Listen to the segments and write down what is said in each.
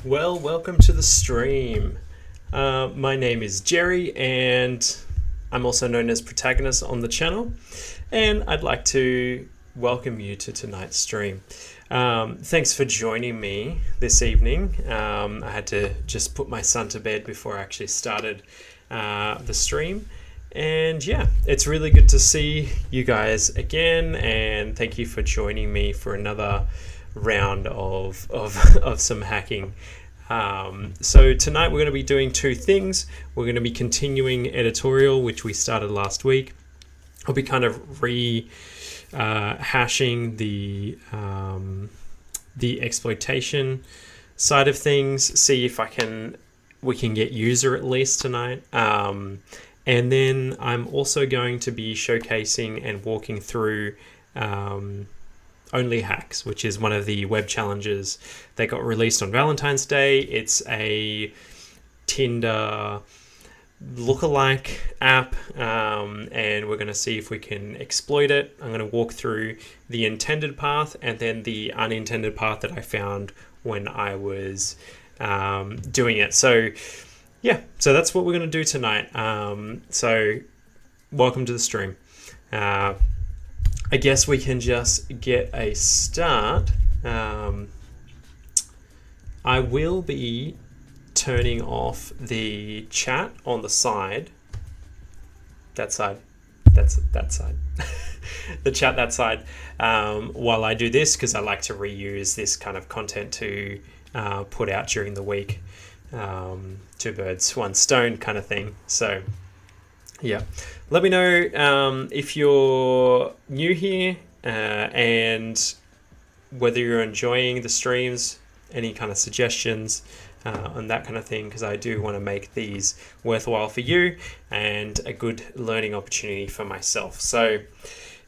Well, welcome to the stream. My name is Jerry and I'm also known as Protagonist on the channel, and I'd like to welcome you to tonight's stream. Thanks for joining me this evening. I had to just put my son to bed before I actually started the stream. And yeah, it's really good to see you guys again, and thank you for joining me for another round of some hacking. So tonight we're going to be doing two things. We're going to be continuing editorial, which we started last week. I'll be kind of hashing the exploitation side of things, see if we can get user at least tonight. And then I'm also going to be showcasing and walking through OnlyHack, which is one of the web challenges that got released on Valentine's Day. It's a Tinder lookalike app, and we're going to see if we can exploit it. I'm going to walk through the intended path and then the unintended path that I found when I was doing it. So yeah, so that's what we're going to do tonight. So welcome to the stream. I guess we can just get a start. I will be turning off the chat on the side. That side. That's that side. The chat that side. While I do this, because I like to reuse this kind of content to put out during the week. Two birds, one stone kind of thing. So yeah, let me know if you're new here and whether you're enjoying the streams, any kind of suggestions and that kind of thing, because I do want to make these worthwhile for you and a good learning opportunity for myself. So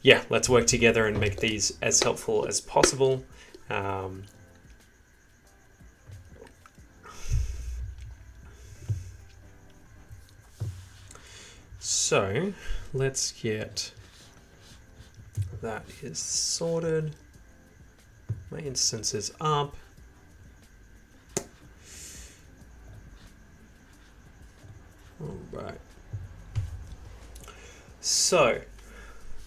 yeah, let's work together and make these as helpful as possible. So let's get that is sorted. My instance is up. All right. So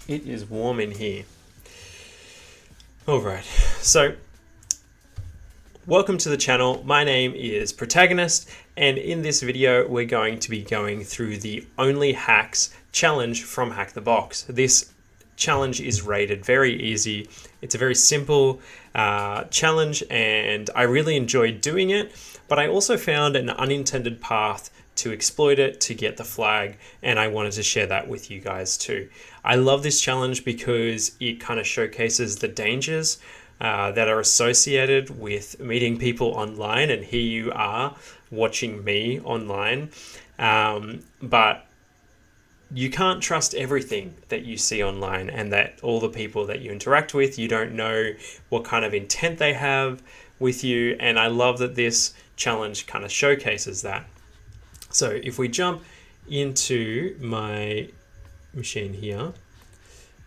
it is warm in here. All right. So welcome to the channel. My name is Protagonist, and in this video we're going to be going through the OnlyHack challenge from Hack the Box. This challenge is rated very easy. It's a very simple challenge, and I really enjoyed doing it, but I also found an unintended path to exploit it to get the flag, and I wanted to share that with you guys too. I love this challenge because it kind of showcases the dangers that are associated with meeting people online, and here you are watching me online, but you can't trust everything that you see online, and that all the people that you interact with, you don't know what kind of intent they have with you, and I love that this challenge kind of showcases that. So if we jump into my machine here,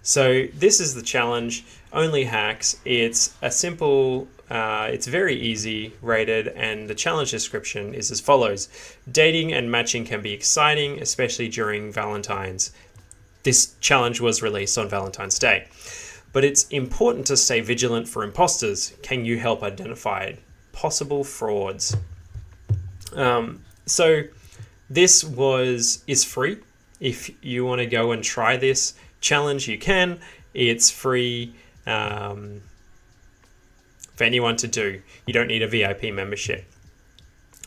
so this is the challenge, OnlyHack. It's a simple, it's very easy rated, and the challenge description is as follows. Dating and matching can be exciting, especially during Valentine's. This challenge was released on Valentine's Day. but it's important to stay vigilant for imposters. Can you help identify possible frauds? So this is free. If you want to go and try this challenge, you can. It's free for anyone to do. You don't need a VIP membership.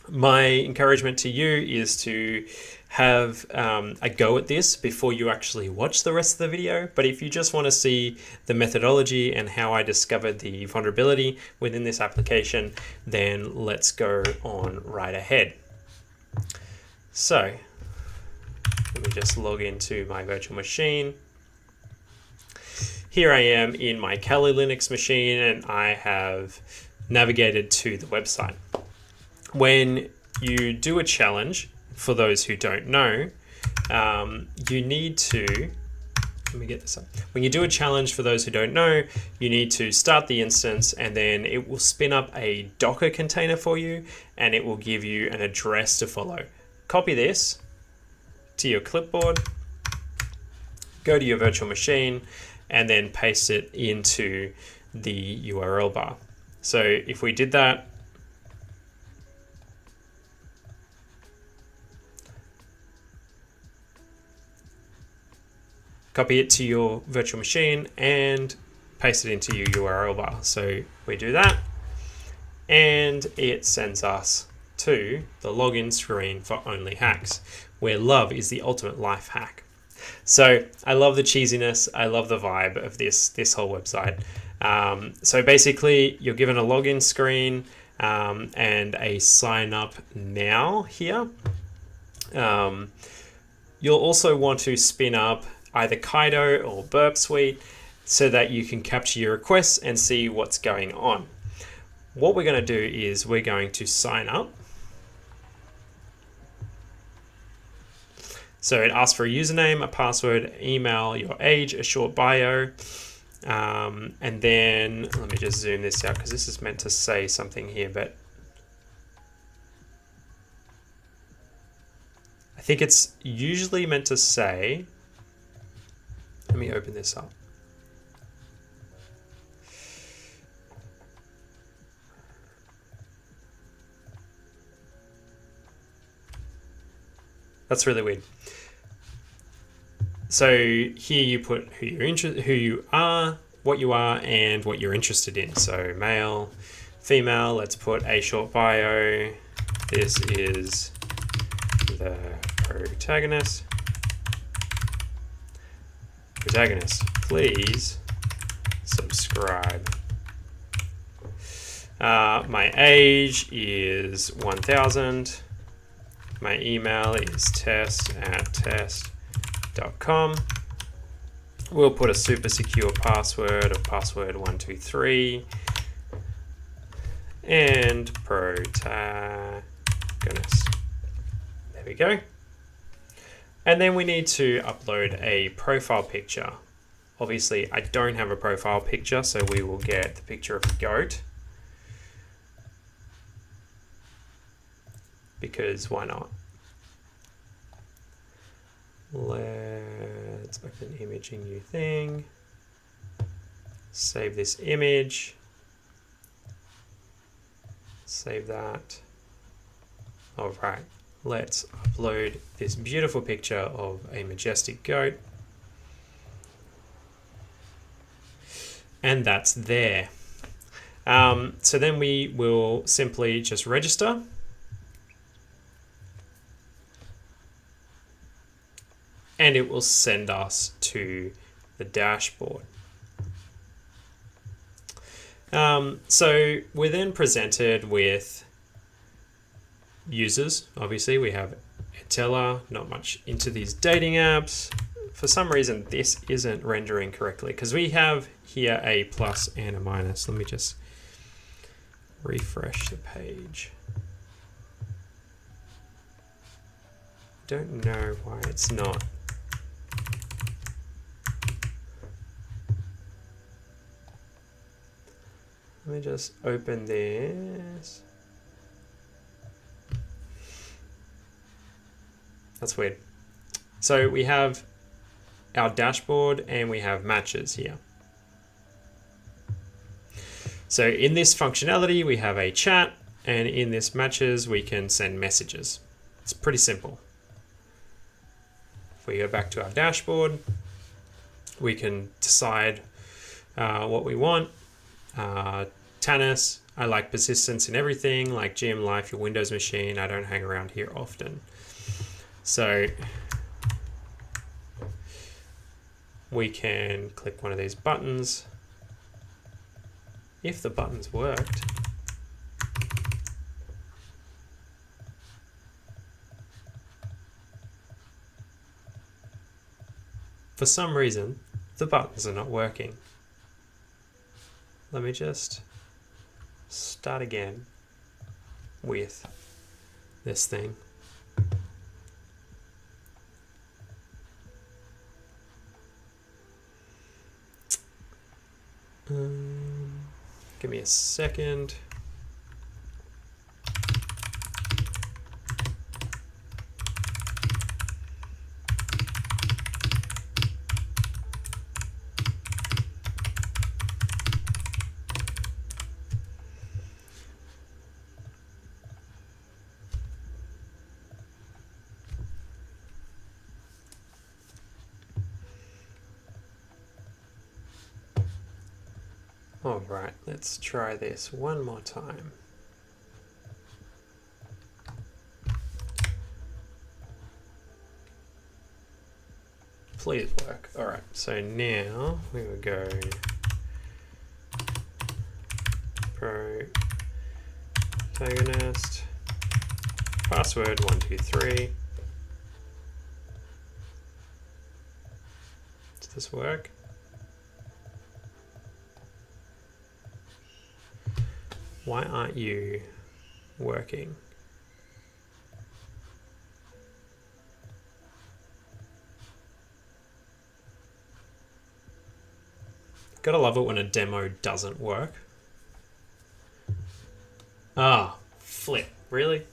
My encouragement to you is to have a go at this before you actually watch the rest of the video. But if you just want to see the methodology and how I discovered the vulnerability within this application, then let's go on right ahead. So let me just log into my virtual machine. Here I am in my Kali Linux machine, and I have navigated to the website. When you do a challenge, for those who don't know, you need to, let me get this up. When you do a challenge, for those who don't know, you need to start the instance, and then it will spin up a Docker container for you, and it will give you an address to follow. Copy this to your clipboard, go to your virtual machine, and then paste it into the URL bar. So if we did that, copy it to your virtual machine and paste it into your URL bar. So we do that, and it sends us to the login screen for OnlyHacks, where love is the ultimate life hack. So I love the cheesiness. I love the vibe of this whole website. So basically, you're given a login screen and a sign up now here. You'll also want to spin up either Kaido or Burp Suite so that you can capture your requests and see what's going on. What we're going to do is we're going to sign up. So it asks for a username, a password, email, your age, a short bio, and then let me just zoom this out because this is meant to say something here, but I think it's usually meant to say, let me open this up. That's really weird. So here you put who you are, what you are, and what you're interested in. So male, female. Let's put a short bio. This is the protagonist. Protagonist, please subscribe. My age is 1000. My email is test@test.com. We'll put a super secure password of password123 and protagonist. There we go. And then we need to upload a profile picture. Obviously, I don't have a profile picture, so we will get the picture of a goat. Because why not? Let's open image in new thing. Save this image. Save that. All right, let's upload this beautiful picture of a majestic goat. And that's there. So then we will simply just register. And it will send us to the dashboard. So we're then presented with users. Obviously, we have Etella, not much into these dating apps. For some reason, this isn't rendering correctly because we have here a plus and a minus. Let me just refresh the page. Don't know why it's not. Let me just open this. That's weird. So we have our dashboard and we have matches here. So in this functionality, we have a chat, and in this matches, we can send messages. It's pretty simple. If we go back to our dashboard, we can decide what we want. Tanis, I like persistence in everything, like gym, life, your Windows machine. I don't hang around here often. So we can click one of these buttons. If the buttons worked, for some reason, the buttons are not working. Let me just start again with this thing. Give me a second. All right, let's try this one more time. Please work. All right, so now we will go protagonist, password 123. Does this work? Why aren't you working? Gotta love it when a demo doesn't work. Ah, flip, really?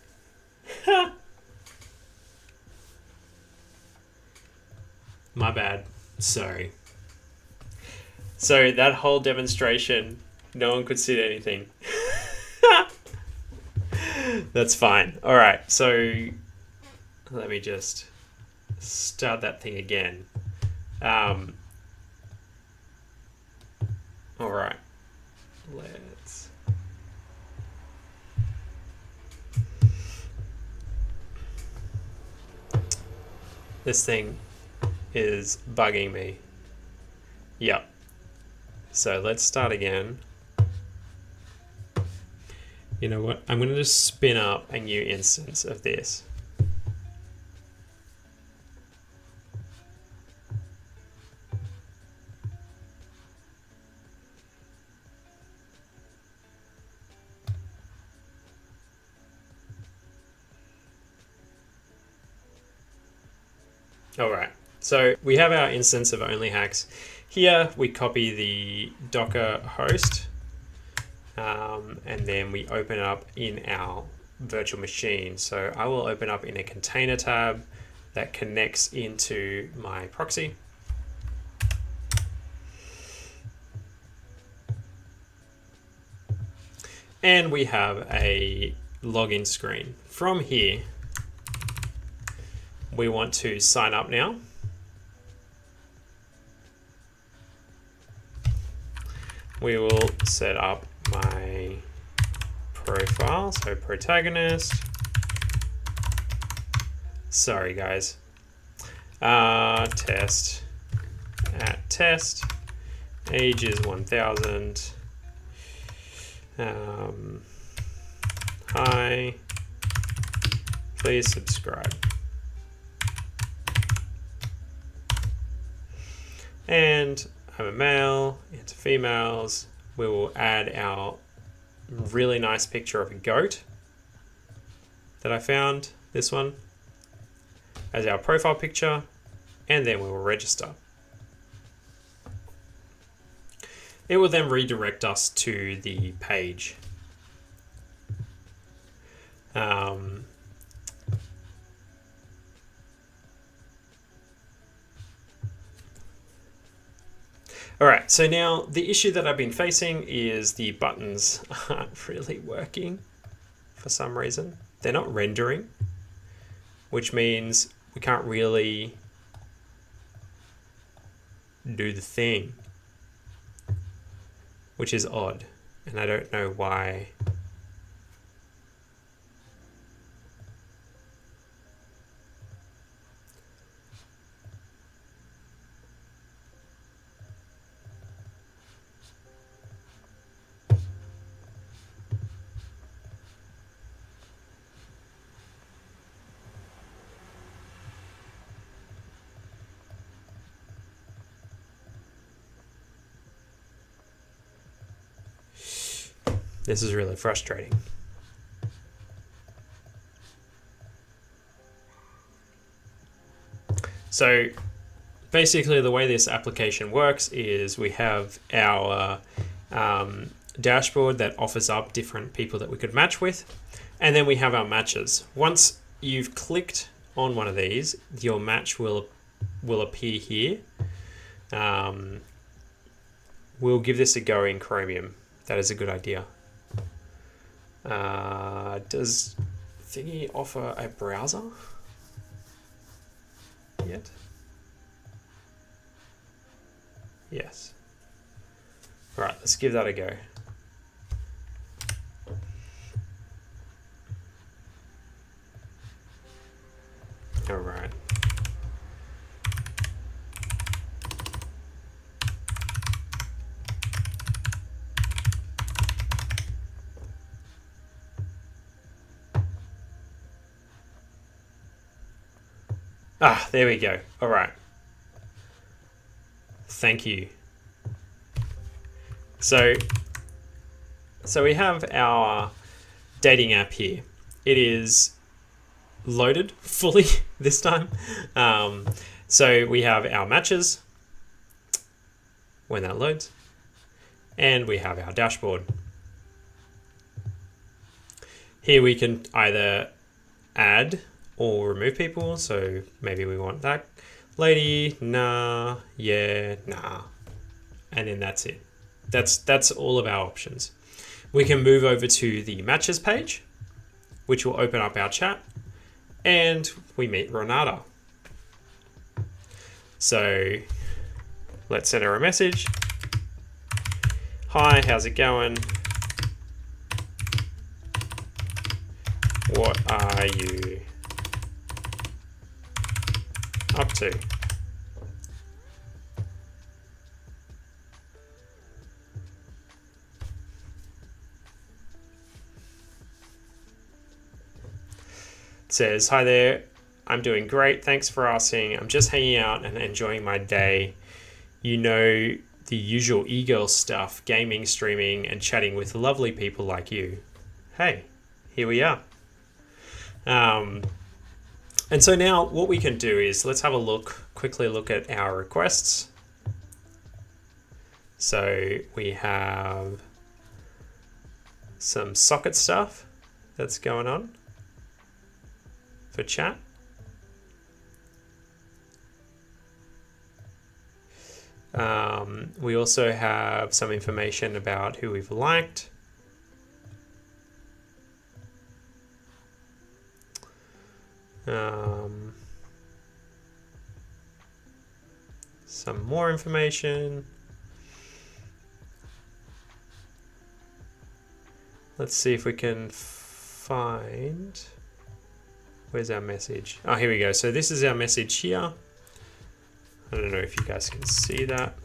My bad, sorry. So that whole demonstration, no one could see anything. That's fine. All right, so let me just start that thing again. All right, let's. This thing is bugging me. Yep. So let's start again. You know what? I'm going to just spin up a new instance of this. All right. So we have our instance of OnlyHacks. Here we copy the Docker host. And then we open it up in our virtual machine. So I will open up in a container tab that connects into my proxy. And we have a login screen. From here, we want to sign up now. We will set up my profile, so protagonist. Sorry guys. Test at test. Age is 1000. Hi. Please subscribe. And I'm a male, into females. We will add our really nice picture of a goat that I found, this one, as our profile picture, and then we will register. It will then redirect us to the page. All right, so now the issue that I've been facing is the buttons aren't really working for some reason. They're not rendering, which means we can't really do the thing, which is odd, and I don't know why. This is really frustrating. So basically the way this application works is we have our dashboard that offers up different people that we could match with, and then we have our matches. Once you've clicked on one of these, your match will appear here. We'll give this a go in Chromium. That is a good idea. Does Thingy offer a browser yet? Yes. All right, let's give that a go. All right. Ah, there we go. All right. Thank you. So we have our dating app here. It is loaded fully this time. So we have our matches when that loads, and we have our dashboard. Here we can either add or remove people. So maybe we want that lady, nah, yeah, nah, and then that's it. That's all of our options. We can move over to the matches page, which will open up our chat, and we meet Renata. So let's send her a message. Hi, how's it going? What are you up to? It says, hi there, I'm doing great, thanks for asking. I'm just hanging out and enjoying my day. You know, the usual e-girl stuff, gaming, streaming, and chatting with lovely people like you. Hey, here we are. And so now what we can do is let's have a quickly look at our requests. So we have some socket stuff that's going on for chat. We also have some information about who we've liked. Some more information. Let's see if we can find, where's our message? Oh, here we go. So this is our message here. I don't know if you guys can see that.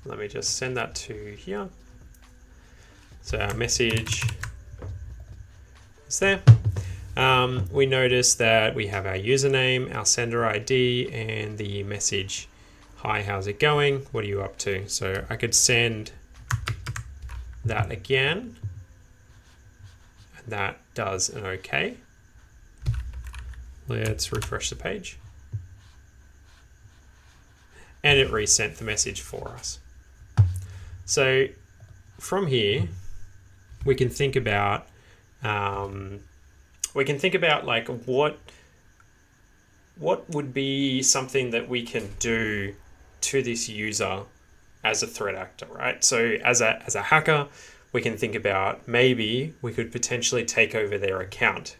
Let me just send that to here. So our message is there. We notice that we have our username, our sender ID, and the message. Hi, how's it going? What are you up to? So I could send that again. And that does an okay. Let's refresh the page. And it resent the message for us. So from here, we can think about like what would be something that we can do to this user as a threat actor, right? So as a hacker, we can think about maybe we could potentially take over their account.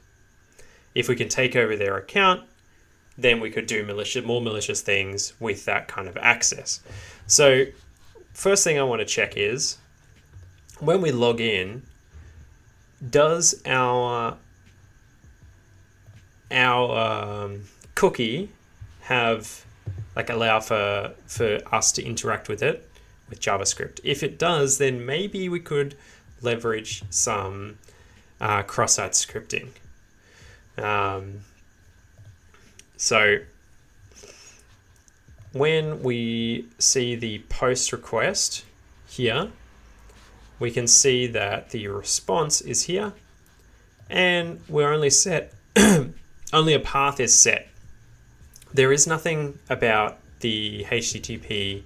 If we can take over their account, then we could do more malicious things with that kind of access. So first thing I want to check is, when we log in, does our cookie have allow for us to interact with it with JavaScript? If it does, then maybe we could leverage some cross-site scripting. So when we see the post request here, we can see that the response is here, and we're only set, only a path is set. There is nothing about the HTTP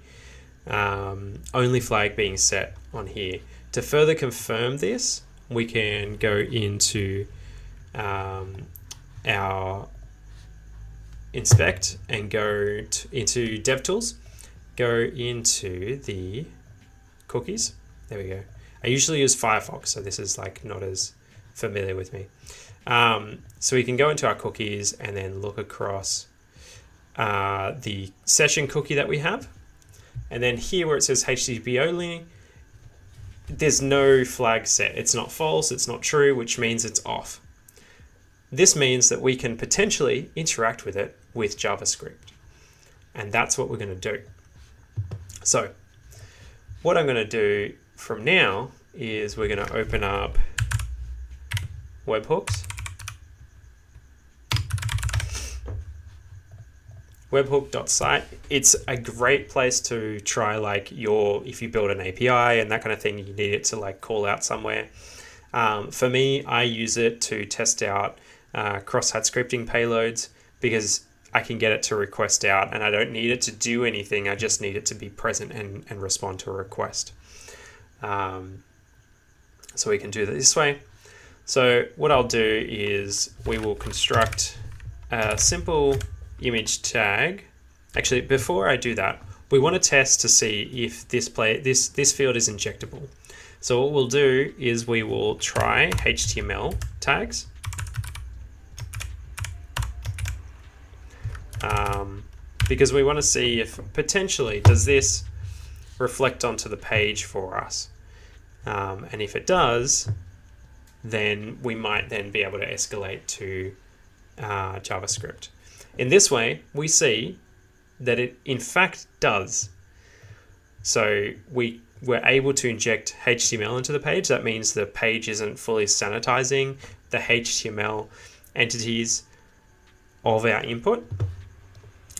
only flag being set on here. To further confirm this, we can go into our inspect and go into DevTools, go into the cookies. There we go. I usually use Firefox, so this is not as familiar with me. So we can go into our cookies and then look across the session cookie that we have. And then here where it says HTTP only, there's no flag set. It's not false, it's not true, which means it's off. This means that we can potentially interact with it with JavaScript. And that's what we're going to do. So what I'm going to do from now is we're going to open up webhooks. Webhook.site. It's a great place to try if you build an API and that kind of thing, you need it to call out somewhere. For me, I use it to test out cross-site scripting payloads, because I can get it to request out and I don't need it to do anything. I just need it to be present and respond to a request. So we can do that this way. So what I'll do is we will construct a simple image tag. Actually, before I do that, we want to test to see if this field is injectable. So what we'll do is we will try HTML tags. Because we want to see if potentially does this reflect onto the page for us. And if it does, then we might then be able to escalate to JavaScript. In this way, we see that it in fact does. So we're able to inject HTML into the page. That means the page isn't fully sanitizing the HTML entities of our input.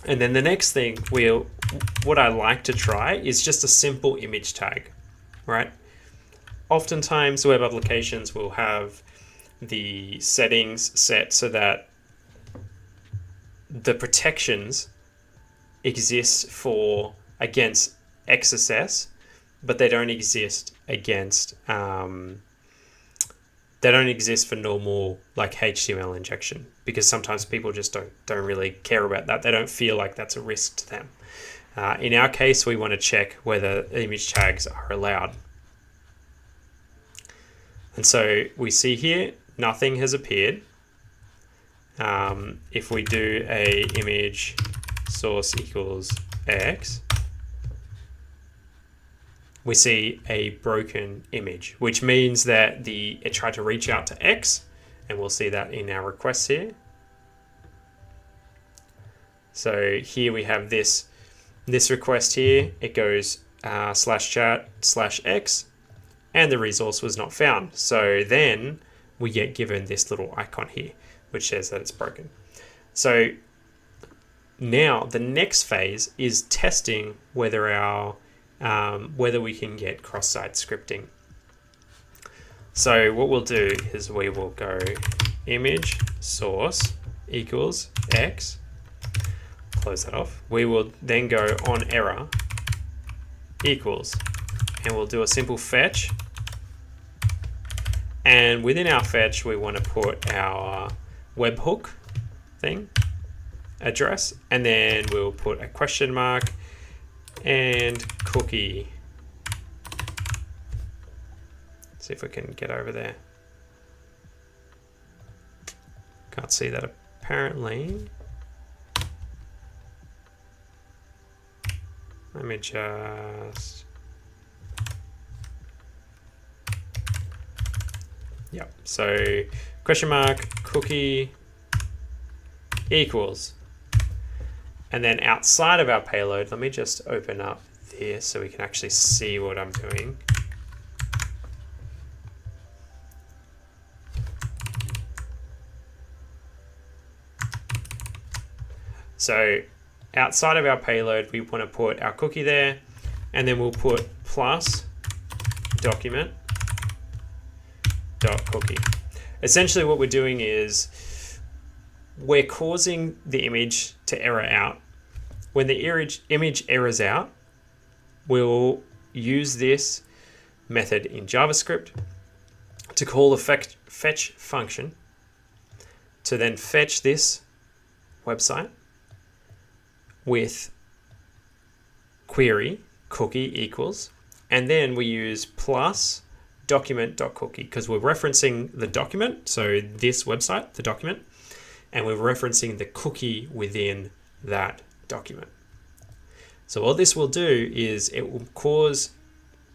And then the next thing what I like to try is just a simple image tag, right? Oftentimes web applications will have the settings set so that the protections exist against XSS, but they don't exist against they don't exist for normal HTML injection, because sometimes people just don't really care about that. They don't feel like that's a risk to them. In our case, we want to check whether image tags are allowed. And so we see here, nothing has appeared. If we do a image source equals X, we see a broken image, which means that it tried to reach out to X, and we'll see that in our requests here. So here we have this request here. It goes /chat/X, and the resource was not found. So then we get given this little icon here, which says that it's broken. So now the next phase is testing whether we can get cross-site scripting. So what we'll do is we will go image source equals X, close that off. We will then go on error equals, and we'll do a simple fetch. And within our fetch, we want to put our webhook thing address, and then we'll put a question mark and cookie. See if we can get over there. Can't see that apparently. Let me just... Yep, so question mark, cookie equals. And then outside of our payload, let me just open up this so we can actually see what I'm doing. So outside of our payload, we want to put our cookie there, and then we'll put plus document dot cookie. Essentially what we're doing is we're causing the image to error out. When the image errors out, we'll use this method in JavaScript to call the fetch function to then fetch this website with query cookie equals, and then we use plus document.cookie because we're referencing the document, so this website, the document, and we're referencing the cookie within that document. So what this will do is it will cause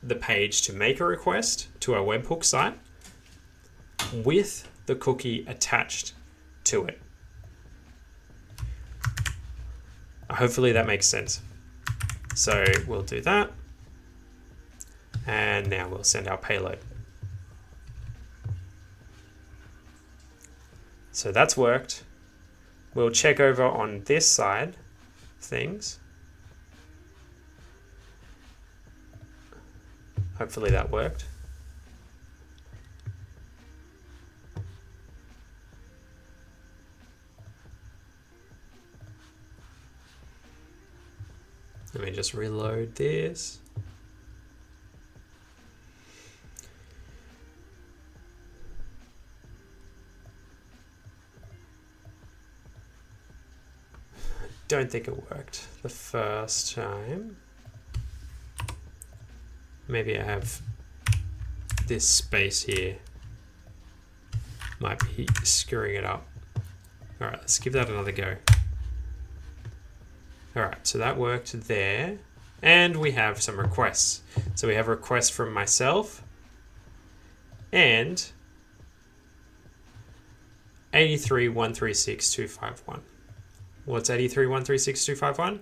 the page to make a request to our webhook site with the cookie attached to it. Hopefully that makes sense. So we'll do that. And now we'll send our payload. So that's worked. We'll check over on this side things. Hopefully that worked. Let me just reload this. Don't think it worked the first time. Maybe I have this space here. Might be screwing it up. All right, let's give that another go. All right, so that worked there. And we have some requests. So we have a request from myself and 83.136.251. What's 83.136.251?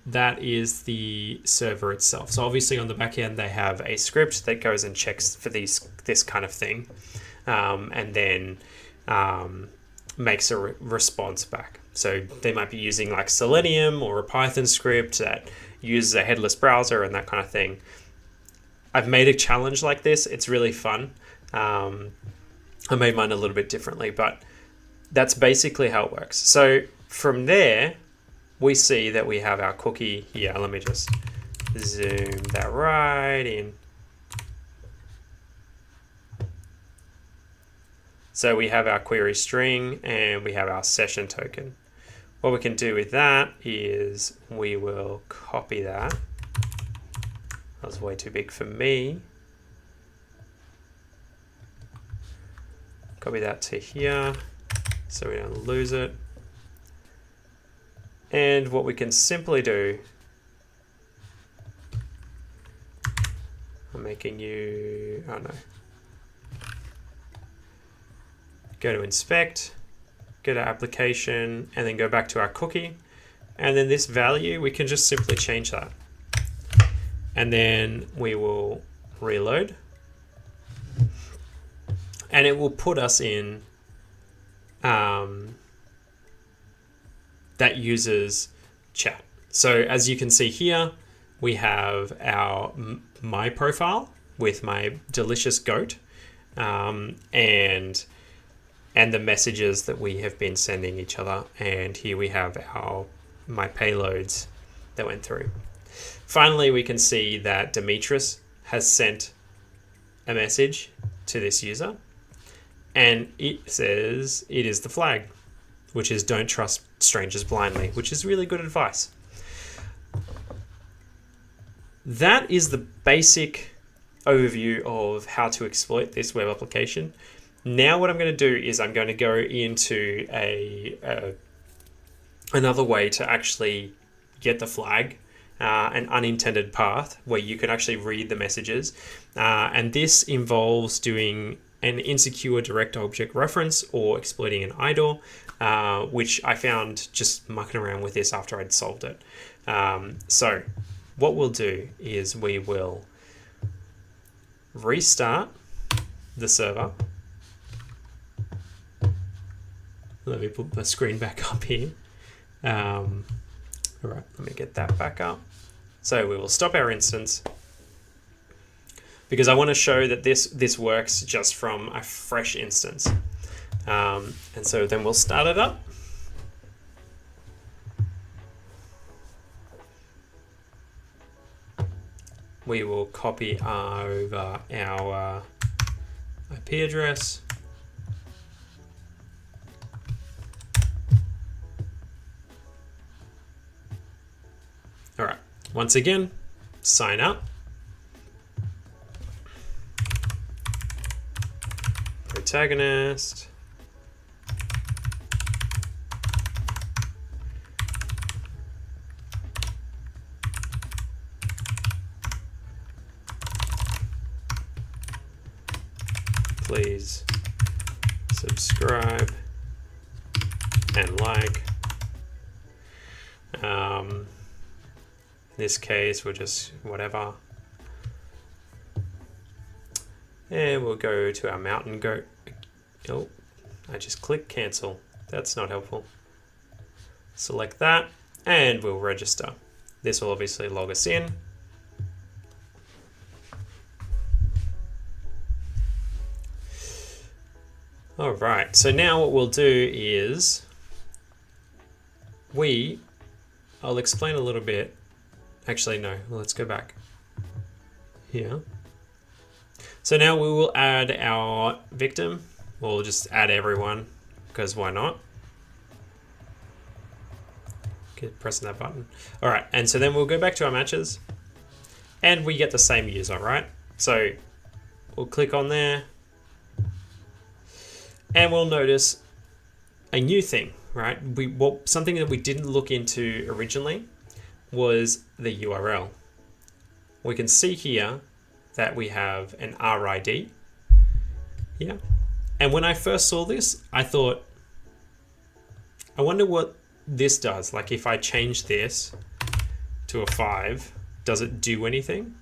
That is the server itself. So obviously on the back end, they have a script that goes and checks for this kind of thing, and then makes a response back. So they might be using like Selenium or a Python script that uses a headless browser and that kind of thing. I've made a challenge like this. It's really fun. I made mine a little bit differently, but that's basically how it works. So from there, we see that we have our cookie here. Let me just zoom that right in. So we have our query string and we have our session token. What we can do with that is we will copy that. That was way too big for me. Copy that to here so we don't lose it. And what we can simply do, I'm making you, oh no. Go to inspect, go to application, and then go back to our cookie. And then this value, we can just simply change that. And then we will reload. And it will put us in that user's chat. So as you can see here, we have our my profile with my delicious goat, and the messages that we have been sending each other. And here we have my payloads that went through. Finally, we can see that Demetrius has sent a message to this user, and it says it is the flag. which is don't trust strangers blindly, which is really good advice. That is the basic overview of how to exploit this web application. Now what I'm going to do is I'm going to go into another way to actually get the flag, an unintended path where you can actually read the messages. And this involves doing an insecure direct object reference or exploiting an IDOR, which I found just mucking around with this after I'd solved it. So what we'll do is we will restart the server. Let me put my screen back up here. All right, let me get that back up. So we will stop our instance because I want to show that this works just from a fresh instance. And so then we'll start it up. We will copy over our IP address. All right, once again, sign up. Protagonist. Please subscribe and like. In this case, we'll just whatever. And we'll go to our mountain goat. Oh, I just clicked cancel. That's not helpful. Select that and we'll register. This will obviously log us in. All right, so now what we'll do is I'll explain a little bit. Actually, no, let's go back here. So now we will add our victim. We'll just add everyone because why not? Keep pressing that button. All right, and so then we'll go back to our matches and we get the same user, right? So we'll click on there and we'll notice a new thing, right? Something that we didn't look into originally was the URL. We can see here that we have an RID here. And when I first saw this, I thought, I wonder what this does. Like if I change this to a 5, does it do anything?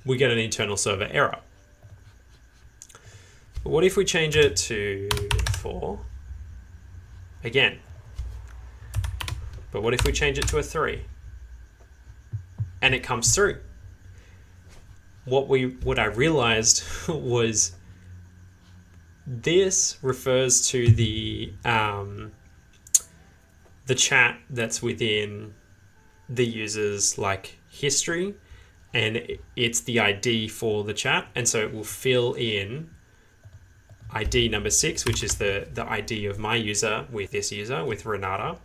We get an internal server error. But what if we change it to 4? Again. But what if we change it to a 3? And it comes through. What I realized was this refers to the chat that's within the user's like history, and it's the ID for the chat, and so it will fill in ID number 6, which is the ID of my user with this user, with Renata,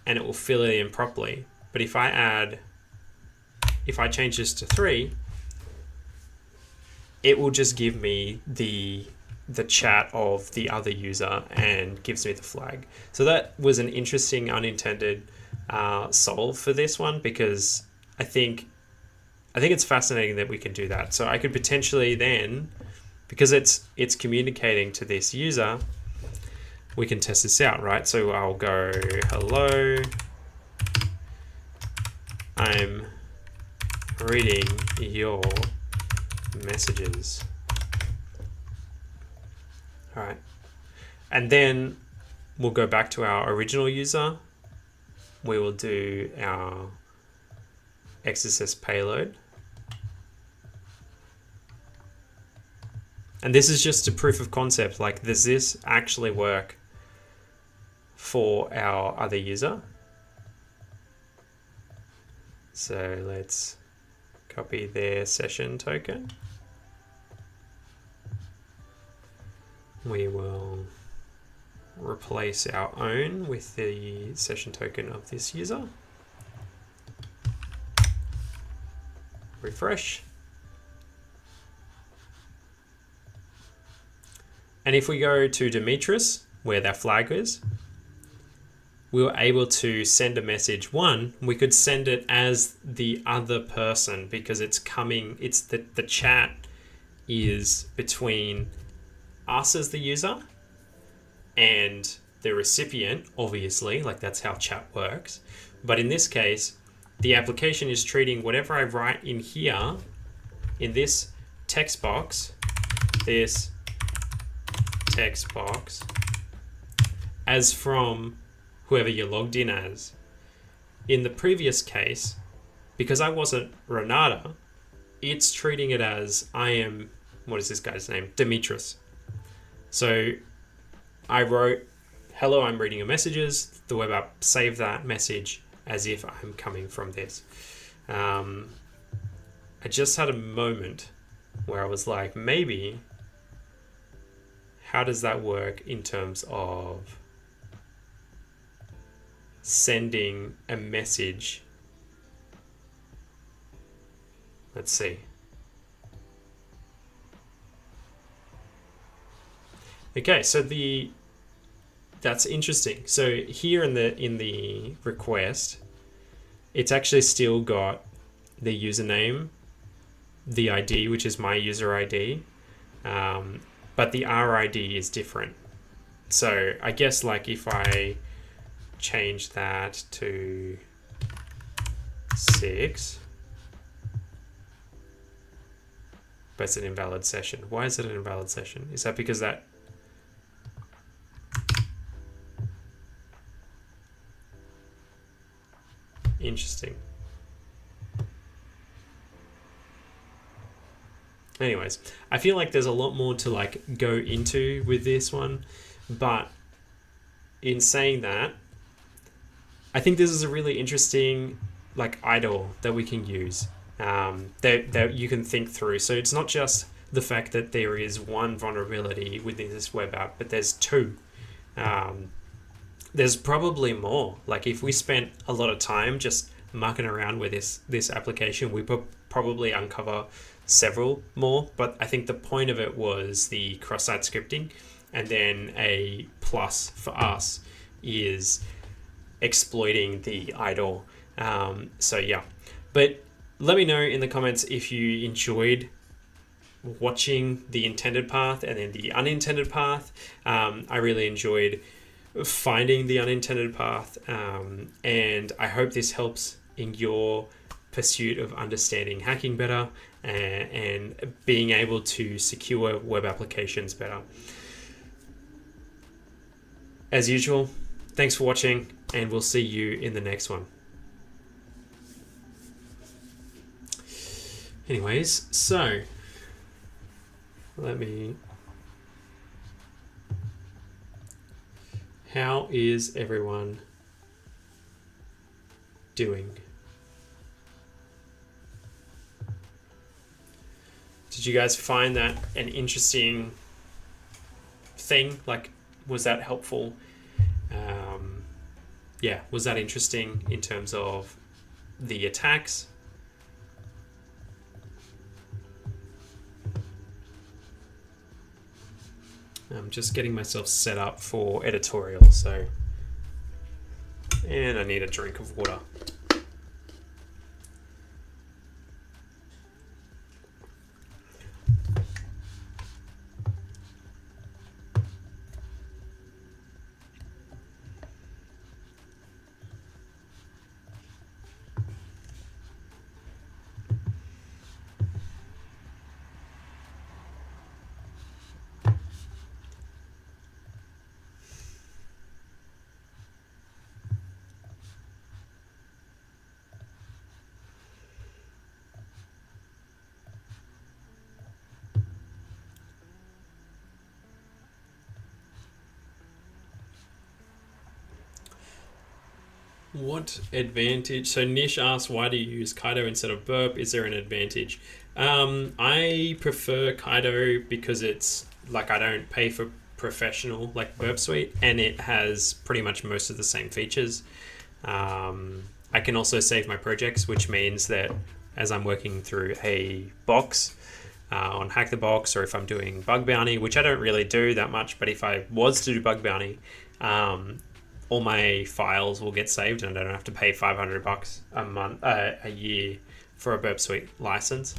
and it will fill it in properly. But if I change this to 3, it will just give me the chat of the other user and gives me the flag. So that was an interesting unintended solve for this one, because I think it's fascinating that we can do that. So I could potentially then, because it's communicating to this user, we can test this out, right? So I'll go, hello, I'm reading your messages. All right. And then we'll go back to our original user. We will do our XSS payload. And this is just a proof of concept. Like, does this actually work for our other user? So let's copy their session token. We will replace our own with the session token of this user. Refresh. And if we go to Demetrius, where that flag is, we were able to send a message. One, we could send it as the other person because it's coming, it's the chat is between us as the user and the recipient, obviously, like that's how chat works. But in this case, the application is treating whatever I write in here, in this text box, this text box, as from whoever you're logged in as. In the previous case, because I wasn't Renata, it's treating it as I am, what is this guy's name? Demetrius. So I wrote, hello, I'm reading your messages. The web app saved that message as if I'm coming from this. I just had a moment where I was like, maybe, how does that work in terms of sending a message? Let's see. Okay, so that's interesting. So here in the request, it's actually still got the username, the ID, which is my user ID, but the RID is different. So I guess like if I change that to 6, but it's an invalid session. Why is it an invalid session? Is that because that interesting. Anyways, I feel like there's a lot more to like go into with this one, but in saying that, I think this is a really interesting like idle that we can use, that you can think through. So it's not just the fact that there is one vulnerability within this web app, but there's two. There's probably more. Like if we spent a lot of time just mucking around with this application, we probably uncover several more. But I think the point of it was the cross-site scripting, and then a plus for us is exploiting the idle. So yeah, but let me know in the comments if you enjoyed watching the intended path and then the unintended path. I really enjoyed finding the unintended path, and I hope this helps in your pursuit of understanding hacking better and being able to secure web applications better. As usual, thanks for watching, and we'll see you in the next one. Anyways, so how is everyone doing? Did you guys find that an interesting thing? Like, was that helpful? Yeah, was that interesting in terms of the attacks? I'm just getting myself set up for editorial, so, and I need a drink of water. What advantage? So Nish asks, why do you use Kaido instead of Burp? Is there an advantage? I prefer Kaido because it's like I don't pay for professional like Burp Suite, and it has pretty much most of the same features. I can also save my projects, which means that as I'm working through a box on Hack the Box, or if I'm doing Bug Bounty, which I don't really do that much, but if I was to do Bug Bounty, all my files will get saved and I don't have to pay $500 a year for a Burp Suite license.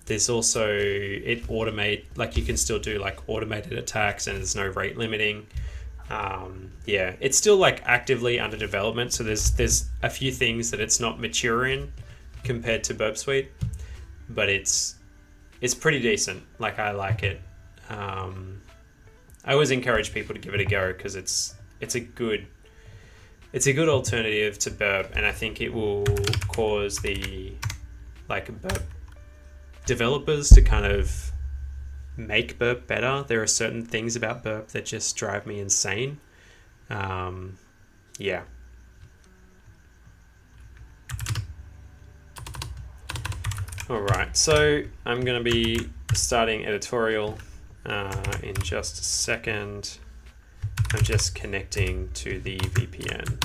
There's also, it automate, like you can still do like automated attacks, and there's no rate limiting. Yeah, it's still like actively under development, so there's a few things that it's not mature in compared to Burp Suite, but it's pretty decent. Like, I like it. I always encourage people to give it a go because it's a good alternative to Burp, and I think it will cause the Burp developers to kind of make Burp better. There are certain things about Burp that just drive me insane. Yeah. All right, so I'm going to be starting editorial in just a second. I'm just connecting to the VPN.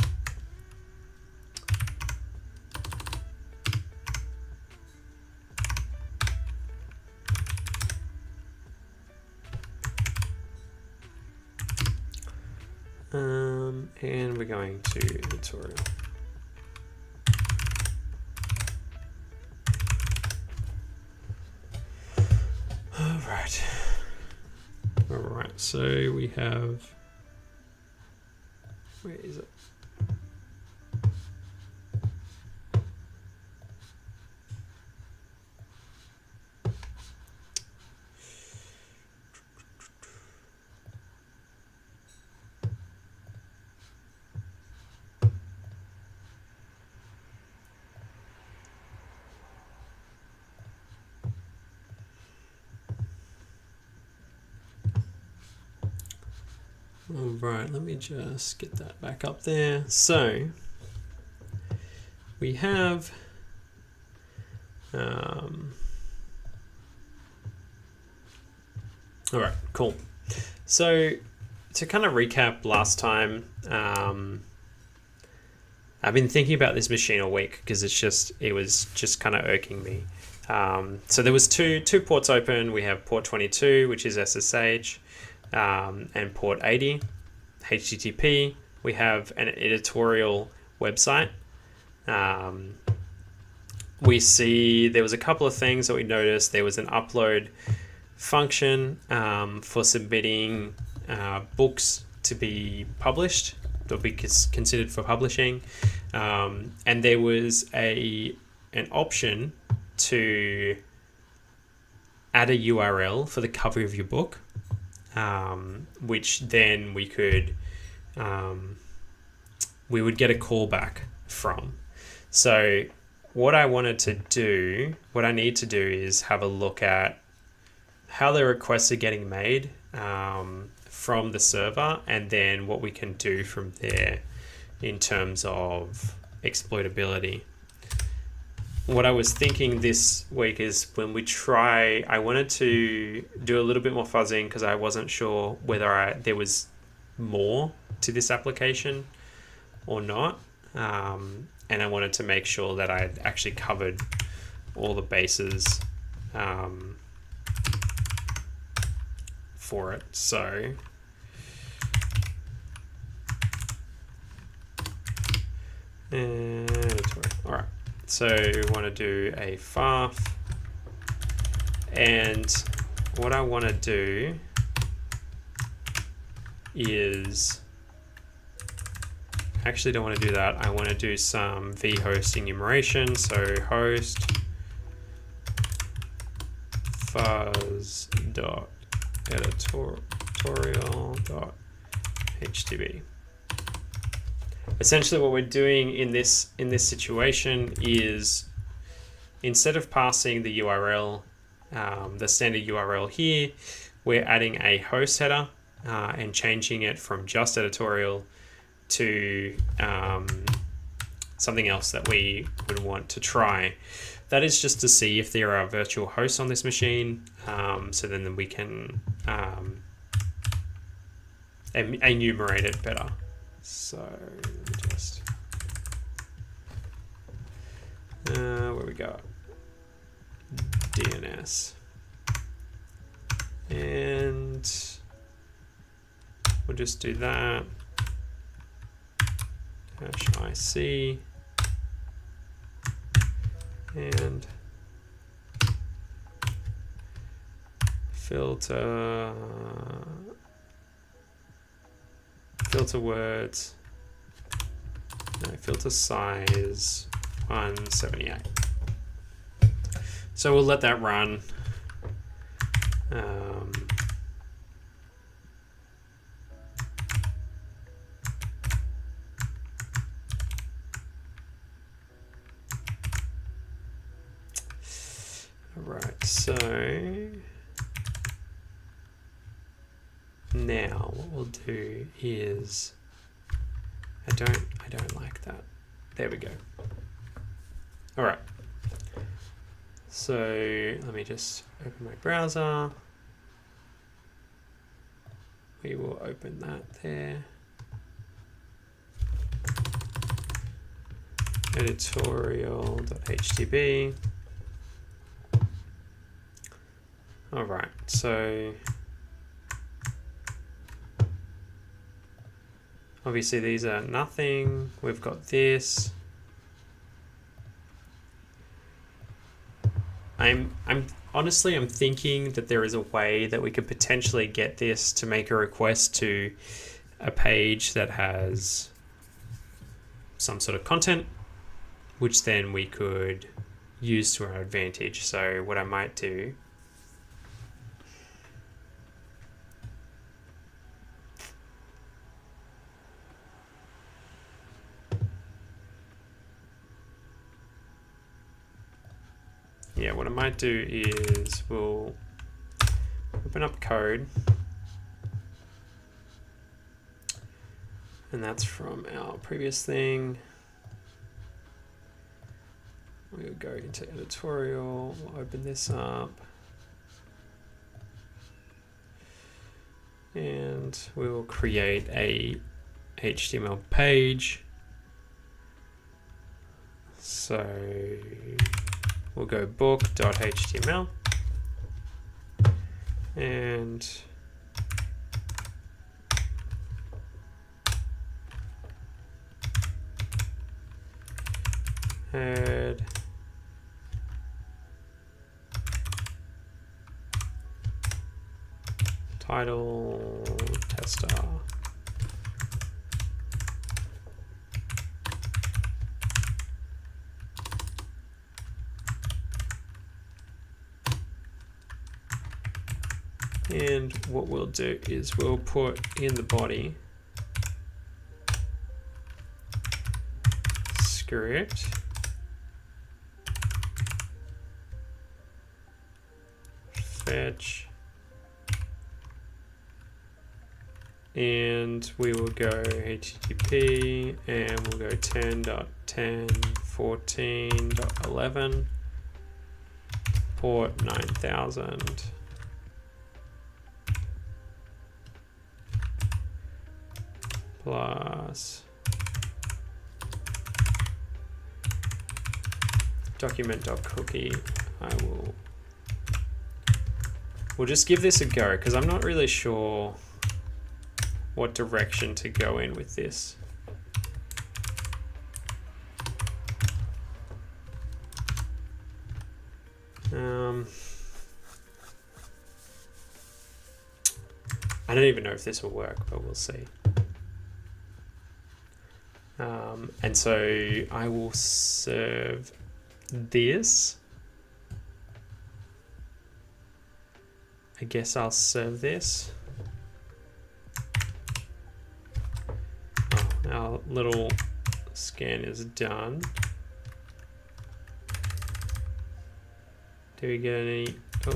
And we're going to editorial. All right, so we have, where is it? All right, let me just get that back up there. So we have all right, cool. So to kind of recap last time, I've been thinking about this machine all week because it was just kind of irking me. So there was two ports open. We have port 22, which is SSH, and port 80, HTTP. We have an editorial website. We see there was a couple of things that we noticed. There was an upload function for submitting books to be published, to be considered for publishing, and there was an option to add a URL for the cover of your book, which then we would get a callback from. So what I need to do is have a look at how the requests are getting made from the server, and then what we can do from there in terms of exploitability. What I was thinking this week is I wanted to do a little bit more fuzzing because I wasn't sure whether there was more to this application or not. And I wanted to make sure that I had actually covered all the bases for it. So all right. So we want to do a FAF, and what I want to do is, I actually don't want to do that. I want to do some vhost enumeration. So host fuzz.editorial.htb. Essentially what we're doing in this situation is, instead of passing the URL, the standard URL here, we're adding a host header and changing it from just editorial to something else that we would want to try. That is just to see if there are virtual hosts on this machine, so then we can enumerate it better. So let me just where we go, DNS, and we'll just do that. -IC and filter words, no, filter size 178. So we'll let that run. Right, so now what we'll do is, I don't like that. There we go. All right. So let me just open my browser. We will open that there. Editorial.htb. All right, so obviously these are nothing. We've got this. I'm thinking that there is a way that we could potentially get this to make a request to a page that has some sort of content, which then we could use to our advantage. So what I might do, what I might do is we'll open up code, and that's from our previous thing. We'll go into editorial, we'll open this up, and we will create a HTML page. So we'll go book.html and add title tester. And what we'll do is we'll put in the body script fetch, and we will go HTTP and we'll go 10.10.14.11 port 9000 plus document.cookie. We'll just give this a go because I'm not really sure what direction to go in with this. I don't even know if this will work, but we'll see. And so I will serve this. I guess I'll serve this. Oh, our little scan is done. Do we get any? Oh.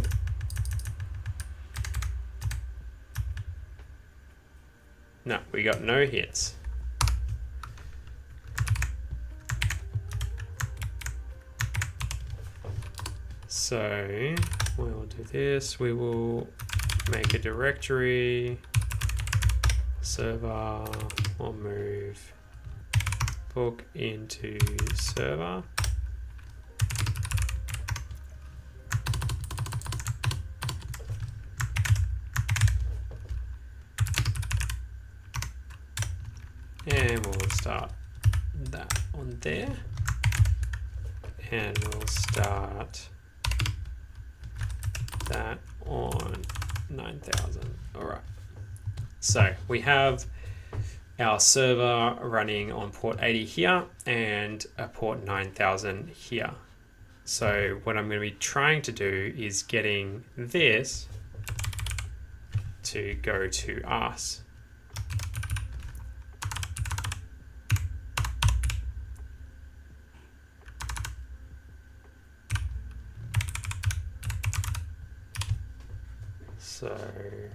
No, we got no hits. So we will do this. We will make a directory, server, or move book into server. And we'll start that on there. And we'll start that on 9,000. All right. So we have our server running on port 80 here and a port 9000 here. So what I'm going to be trying to do is getting this to go to us. So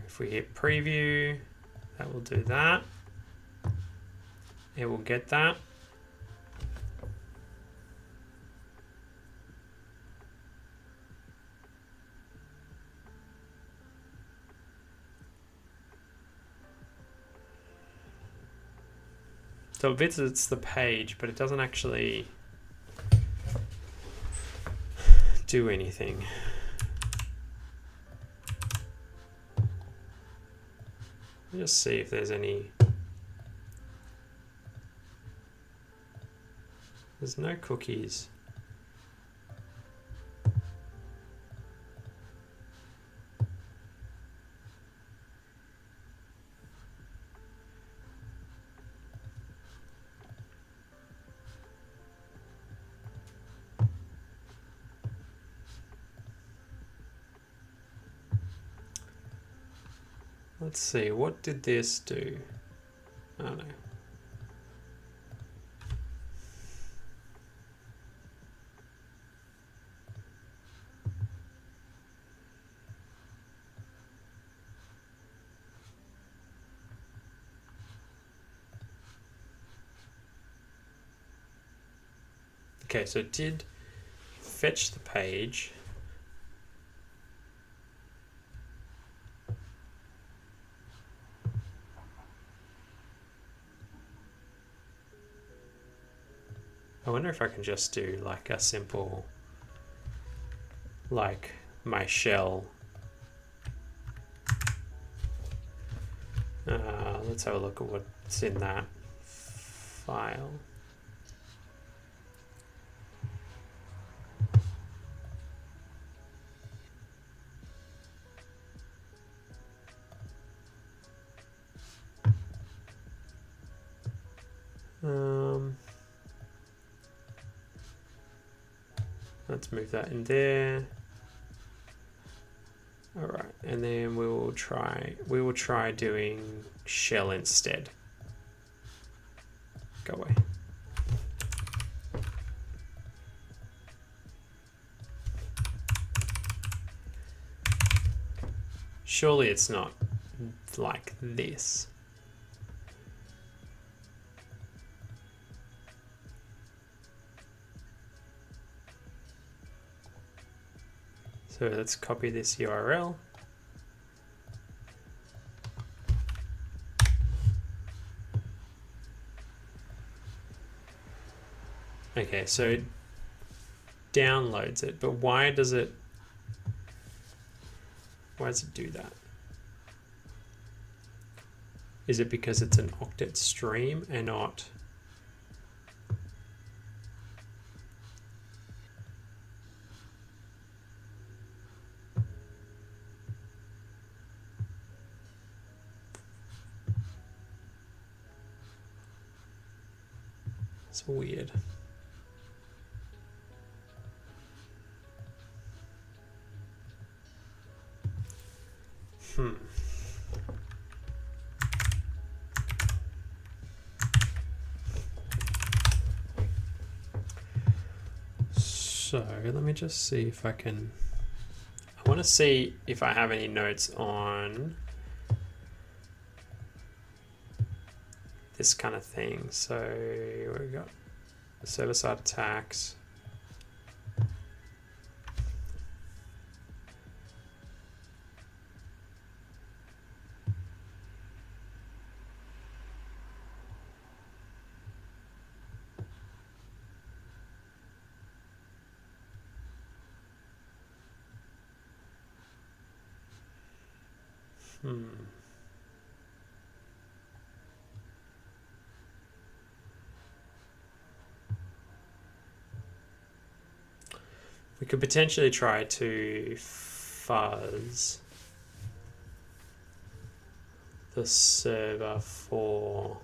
if we hit preview, that will do that. It will get that. So it visits the page, but it doesn't actually do anything. Just see if there's any. There's no cookies. Let's see, what did this do? I don't know. Okay, so it did fetch the page. I wonder if I can just do like a simple, like my shell. Let's have a look at what's in that file. Let's move that in there. All right, and then we will try doing shell instead. Go away. Surely it's not like this. So let's copy this URL. Okay, so it downloads it, but why does it do that? Is it because it's an octet stream and not? It's weird. So let me just see if I can. I want to see if I have any notes on this kind of thing. So we got server-side attacks. We could potentially try to fuzz the server for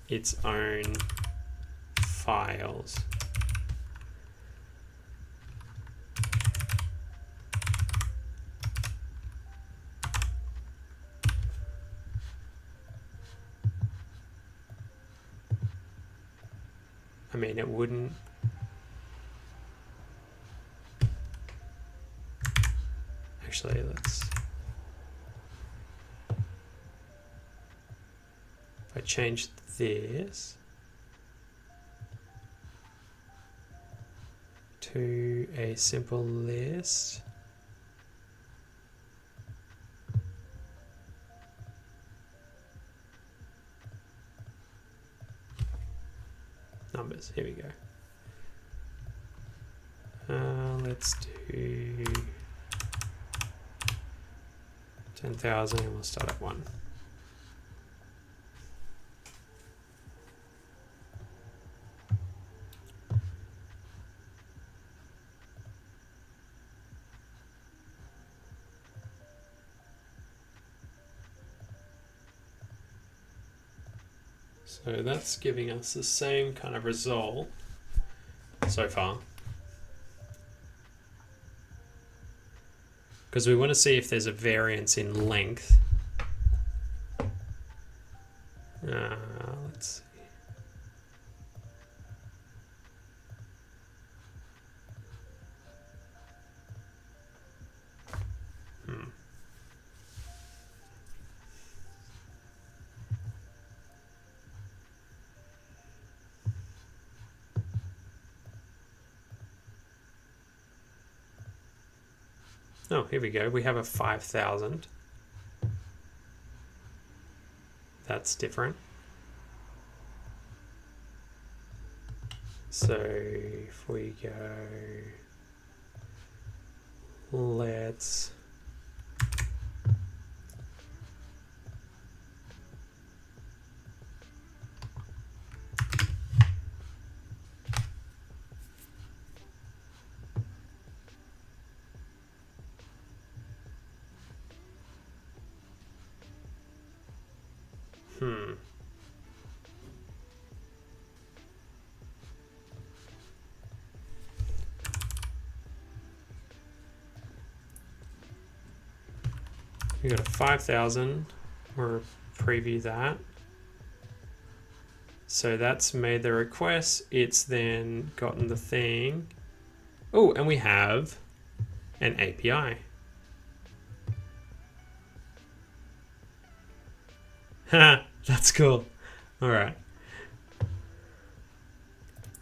its own files. I mean, it wouldn't. Actually, let's. If I change this to a simple list. Numbers, here we go. Let's do 10,000 and we'll start at 1. So that's giving us the same kind of result so far. Because we want to see if there's a variance in length. Let's see. Oh, here we go. We have a 5,000. That's different. So if we go, let's we got a 5,000. We'll preview that. So that's made the request. It's then gotten the thing. Oh, and we have an API. Ha, that's cool. All right.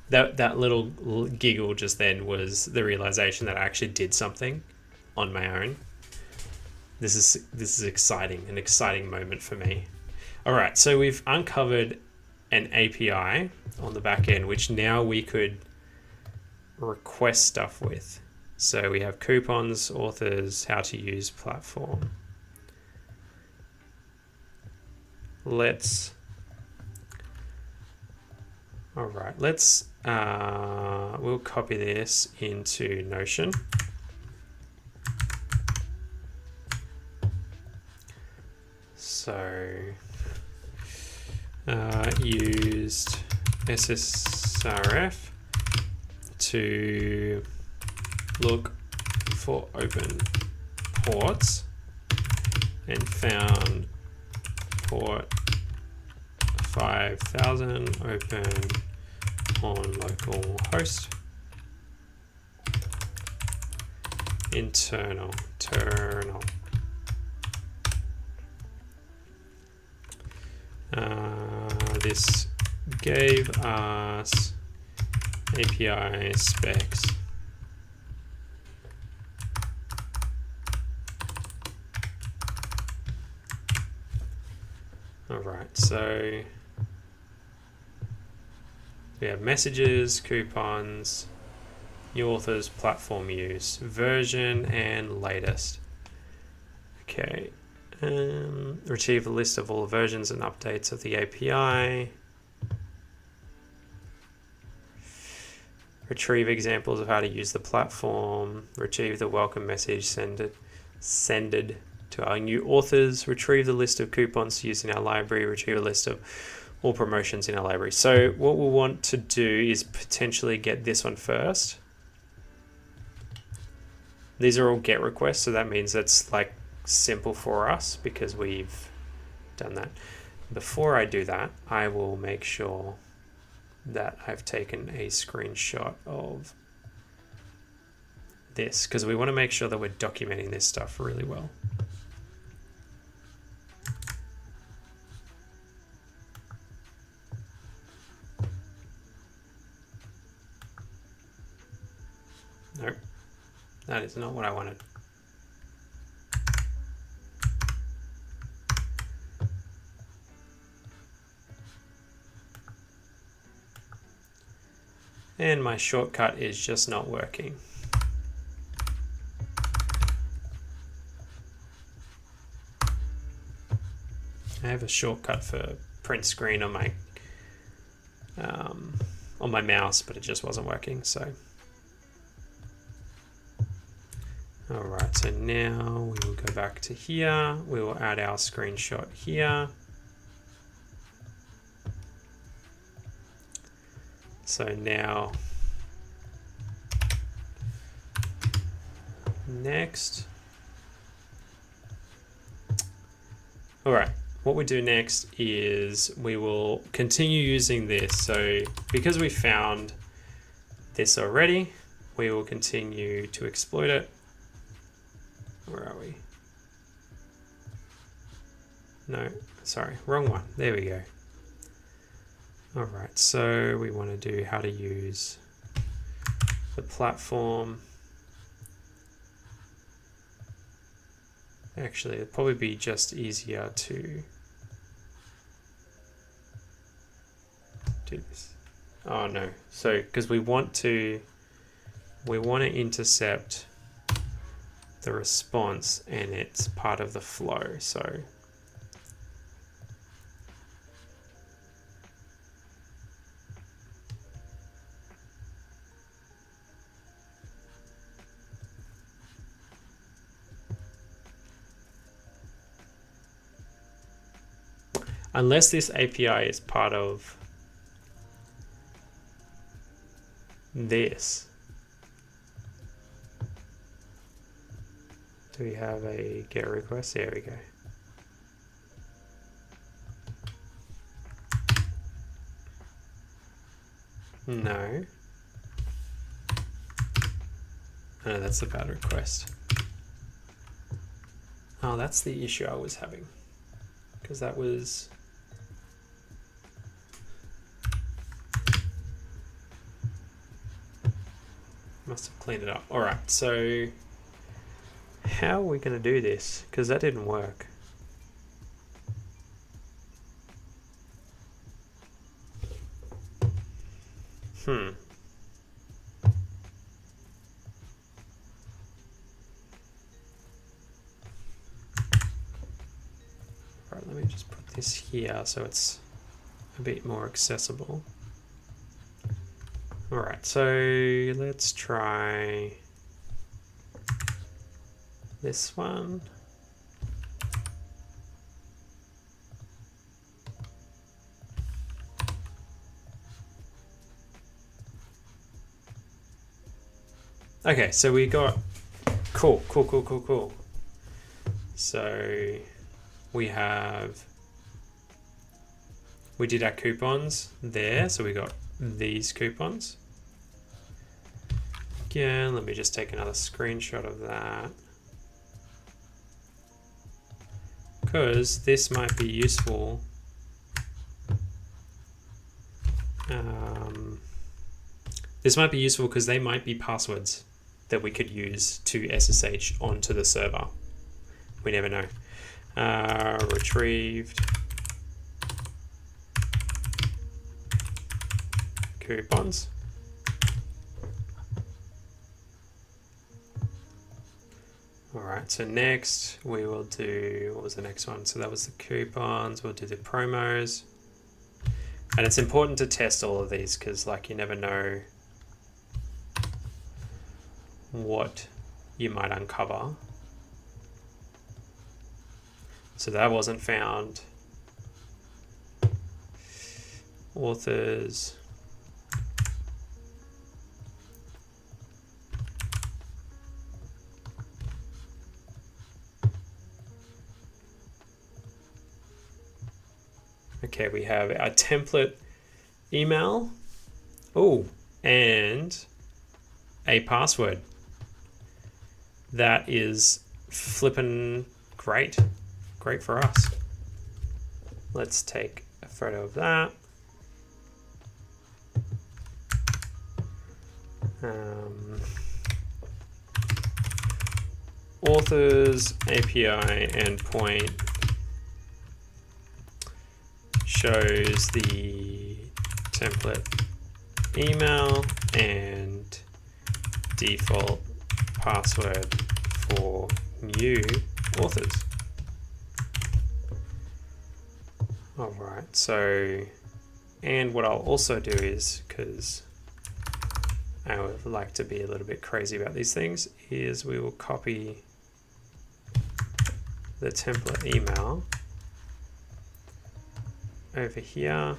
That little giggle just then was the realization that I actually did something on my own. This is exciting, an exciting moment for me. All right, so we've uncovered an API on the back end, which now we could request stuff with. So we have coupons, authors, how to use platform. Let's we'll copy this into Notion. So used SSRF to look for open ports and found port 5,000 open on local host. Internal. This gave us API specs. All right, so we have messages, coupons, new authors, platform use, version, and latest. Okay. Retrieve a list of all versions and updates of the API. Retrieve examples of how to use the platform. Retrieve the welcome message, send it to our new authors. Retrieve the list of coupons to use in our library. Retrieve a list of all promotions in our library. So what we'll want to do is potentially get this one first. These are all GET requests, so that means that's like simple for us because we've done that. Before I do that, I will make sure that I've taken a screenshot of this because we want to make sure that we're documenting this stuff really well. Nope, that is not what I wanted. And my shortcut is just not working. I have a shortcut for print screen on my mouse, but it just wasn't working. So, all right. So now we will go back to here. We will add our screenshot here. So now, next. All right, what we do next is we will continue using this. So because we found this already, we will continue to exploit it. Where are we? No, sorry, wrong one. There we go. All right, so we want to do how to use the platform. Actually, it'd probably be just easier to do this. Oh no, so because we want to intercept the response and it's part of the flow. So unless this API is part of this. Do we have a GET request? There we go. No. Oh, that's a bad request. Oh, that's the issue I was having. Because that was... Must have cleaned it up. All right, so how are we going to do this? Because that didn't work. All right, let me just put this here so it's a bit more accessible. All right, so let's try this one. Okay, so we got cool. So we did our coupons there, so we got these coupons. Again, let me just take another screenshot of that. Because this might be useful. This might be useful because they might be passwords that we could use to SSH onto the server. We never know. Retrieved coupons. All right, so next we will do, what was the next one? So that was the coupons. We'll do the promos. And it's important to test all of these because like you never know what you might uncover. So that wasn't found. Authors. Okay, we have our template email. Oh, and a password. That is flippin' great. Great for us. Let's take a photo of that. Authors API endpoint shows the template email and default password for new authors. All right, so, and what I'll also do is, because I would like to be a little bit crazy about these things, is we will copy the template email over here,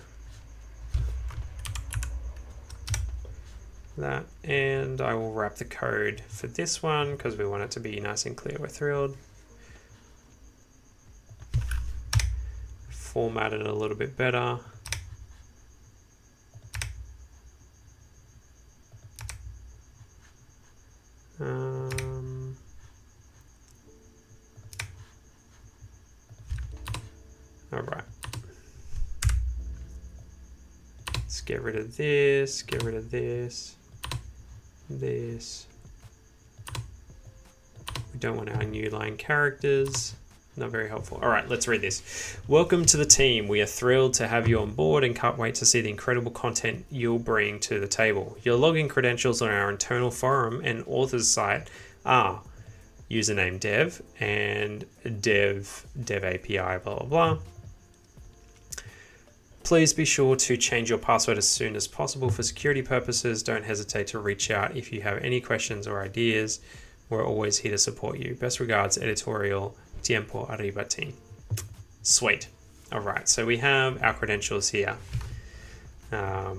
that, and I will wrap the code for this one because we want it to be nice and clear. We're thrilled. Format it a little bit better. All right. Let's get rid of this, get rid of this, this. We don't want our new line characters. Not very helpful. All right, let's read this. Welcome to the team. We are thrilled to have you on board and can't wait to see the incredible content you'll bring to the table. Your login credentials on our internal forum and authors site are username dev and dev API, blah, blah, blah. Please be sure to change your password as soon as possible for security purposes. Don't hesitate to reach out if you have any questions or ideas. We're always here to support you. Best regards, editorial, Tiempo arriba team. Sweet. All right, so we have our credentials here. Now,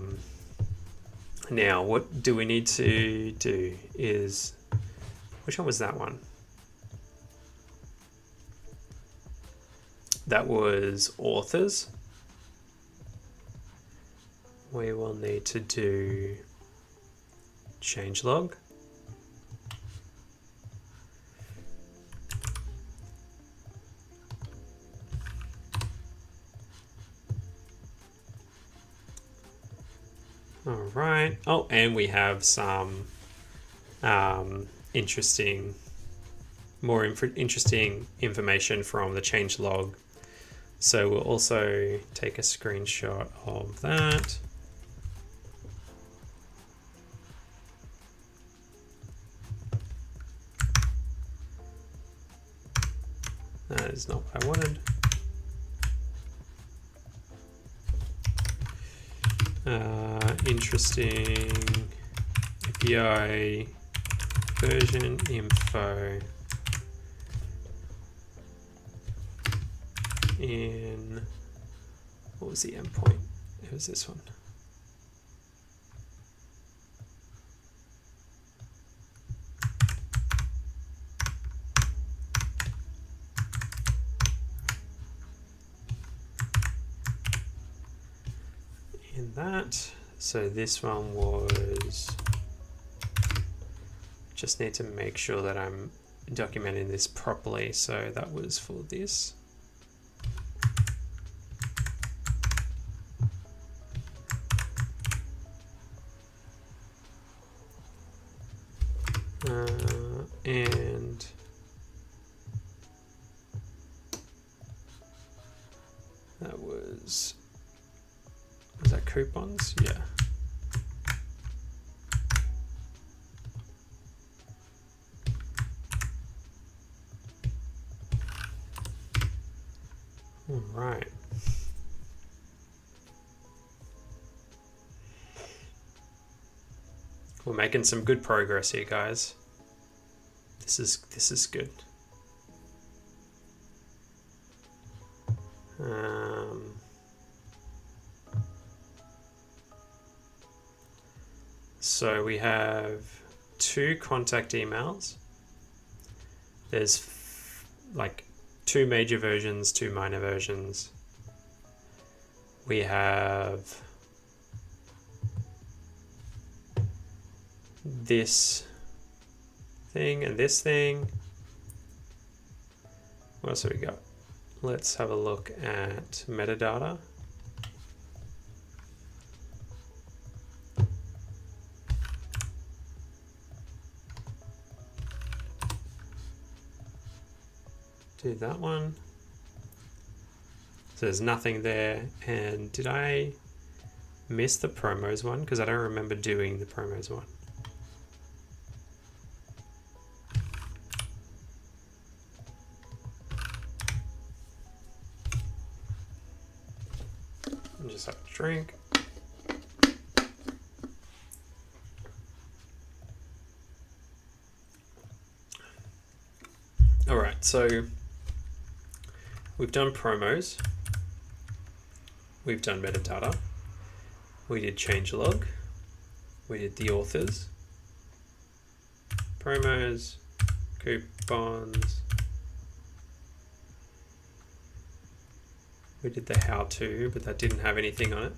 what do we need to do is, which one was that one? That was authors. We will need to do changelog. All right. Oh, and we have some interesting information from the changelog. So we'll also take a screenshot of that. That is not what I wanted. Interesting API version info in, what was the endpoint? It was this one. In that. So this one was, just need to make sure that I'm documenting this properly. So that was for this. And that was that coupons? Yeah. right. We're making some good progress here, guys. This is good. So we have 2 contact emails. There's like 2 major versions, 2 minor versions. We have this thing and this thing. What else have we got? Let's have a look at metadata. Do that one. So there's nothing there. And did I miss the promos one? Because I don't remember doing the promos one. I'll just have a drink. All right, so we've done promos, we've done metadata, we did changelog, we did the authors, promos, coupons, we did the how-to, but that didn't have anything on it.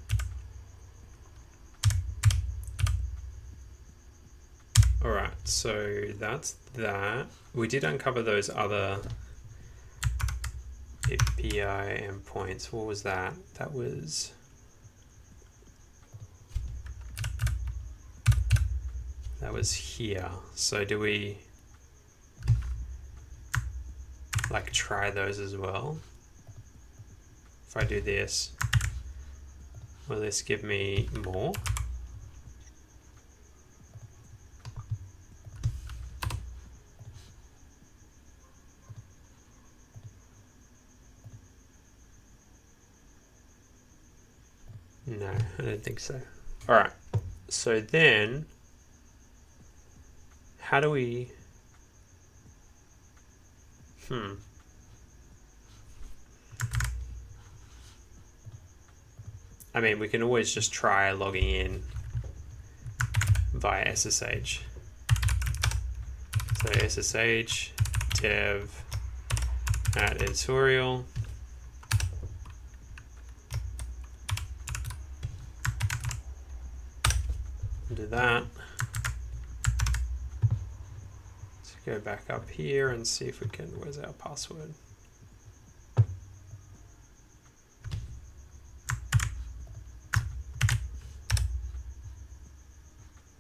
All right, so that's that. We did uncover those other API endpoints. What was that? That was here. So do we like try those as well? If I do this, will this give me more? No, I don't think so. All right, so then how do we, I mean, we can always just try logging in via SSH. So SSH dev at editorial. Do that. Let's go back up here and see if we can, where's our password?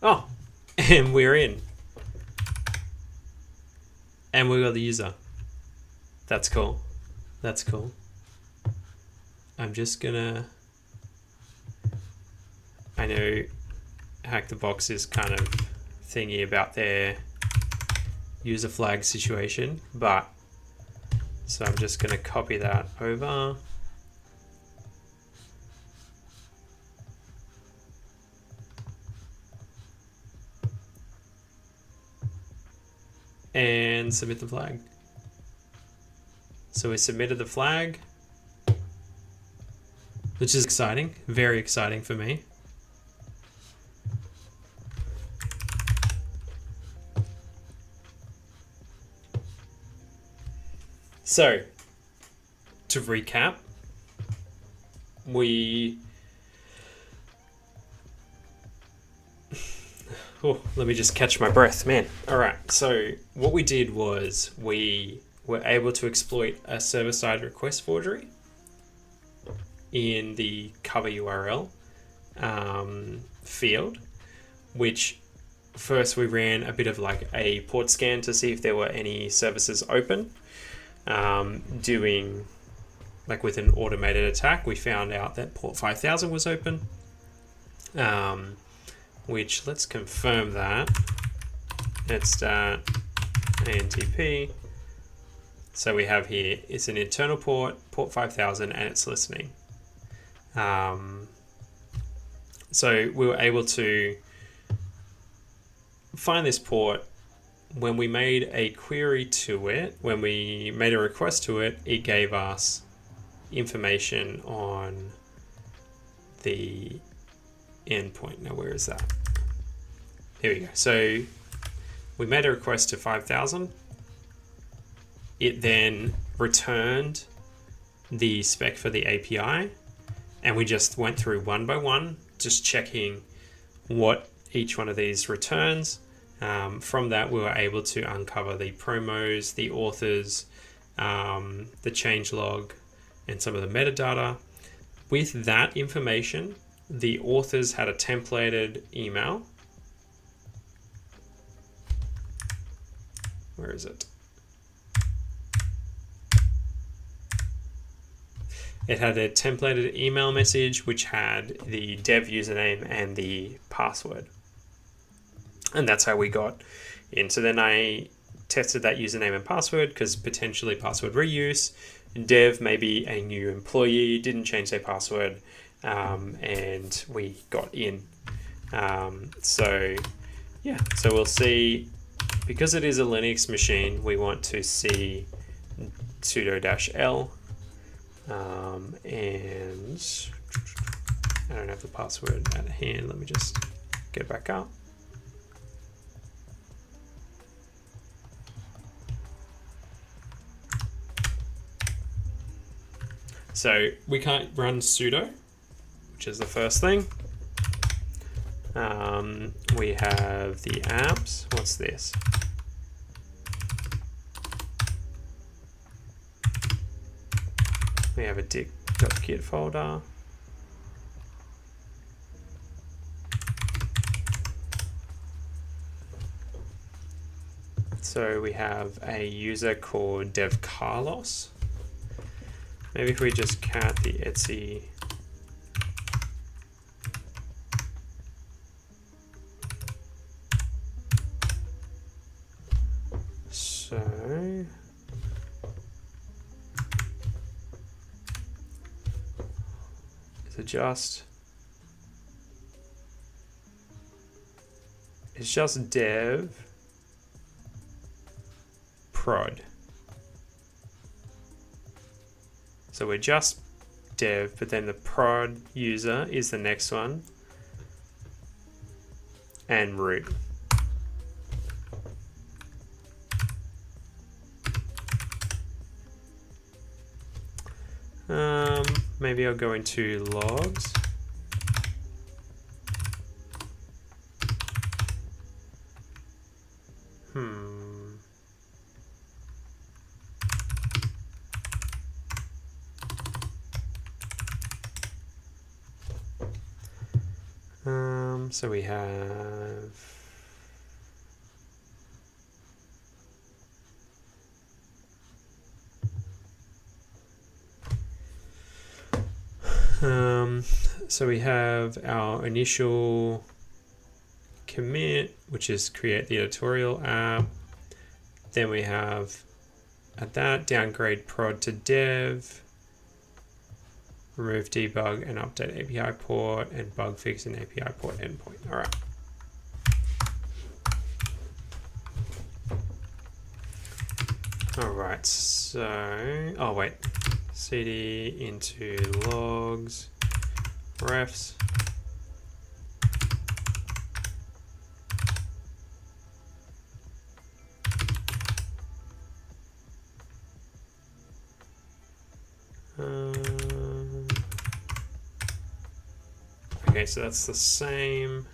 Oh, and we're in. And we got the user. That's cool. That's cool. I'm just gonna, I know Hack the Box is kind of thingy about their user flag situation, but so I'm just going to copy that over. And submit the flag. So we submitted the flag, which is exciting, very exciting for me. So, to recap, let me just catch my breath, man. All right, so what we did was we were able to exploit a server-side request forgery in the cover URL field, which first we ran a bit of like a port scan to see if there were any services open. Doing like with an automated attack, we found out that port 5000 was open, which let's confirm that. It's ANTP So we have here, it's an internal port 5000, and it's listening. So we were able to find this port. When we made a query to it, when we made a request to it, it gave us information on the endpoint. Now, where is that? Here we go. So we made a request to 5000. It then returned the spec for the API, and we just went through one by one, just checking what each one of these returns. From that, we were able to uncover the promos, the authors, the changelog, and some of the metadata. With that information, the authors had a templated email. Where is it? It had a templated email message which had the dev username and the password. And that's how we got in. So then I tested that username and password because potentially password reuse. Dev, maybe a new employee, didn't change their password, and we got in. So yeah, so we'll see, because it is a Linux machine, we want to see sudo-l, and I don't have the password at hand. Let me just get back up. So we can't run sudo, which is the first thing. We have the apps. What's this? We have a dict.git folder. So we have a user called Dev Carlos. Maybe if we just cat the Etsy. So it's just dev prod. So we're just dev, but then the prod user is the next one, and root. Maybe I'll go into logs. So we have our initial commit, which is create the editorial app. Then we have at that downgrade prod to dev, remove debug and update API port, and bug fix an API port endpoint. All right. All right, so, oh wait, cd into logs, refs. Okay, so that's the same.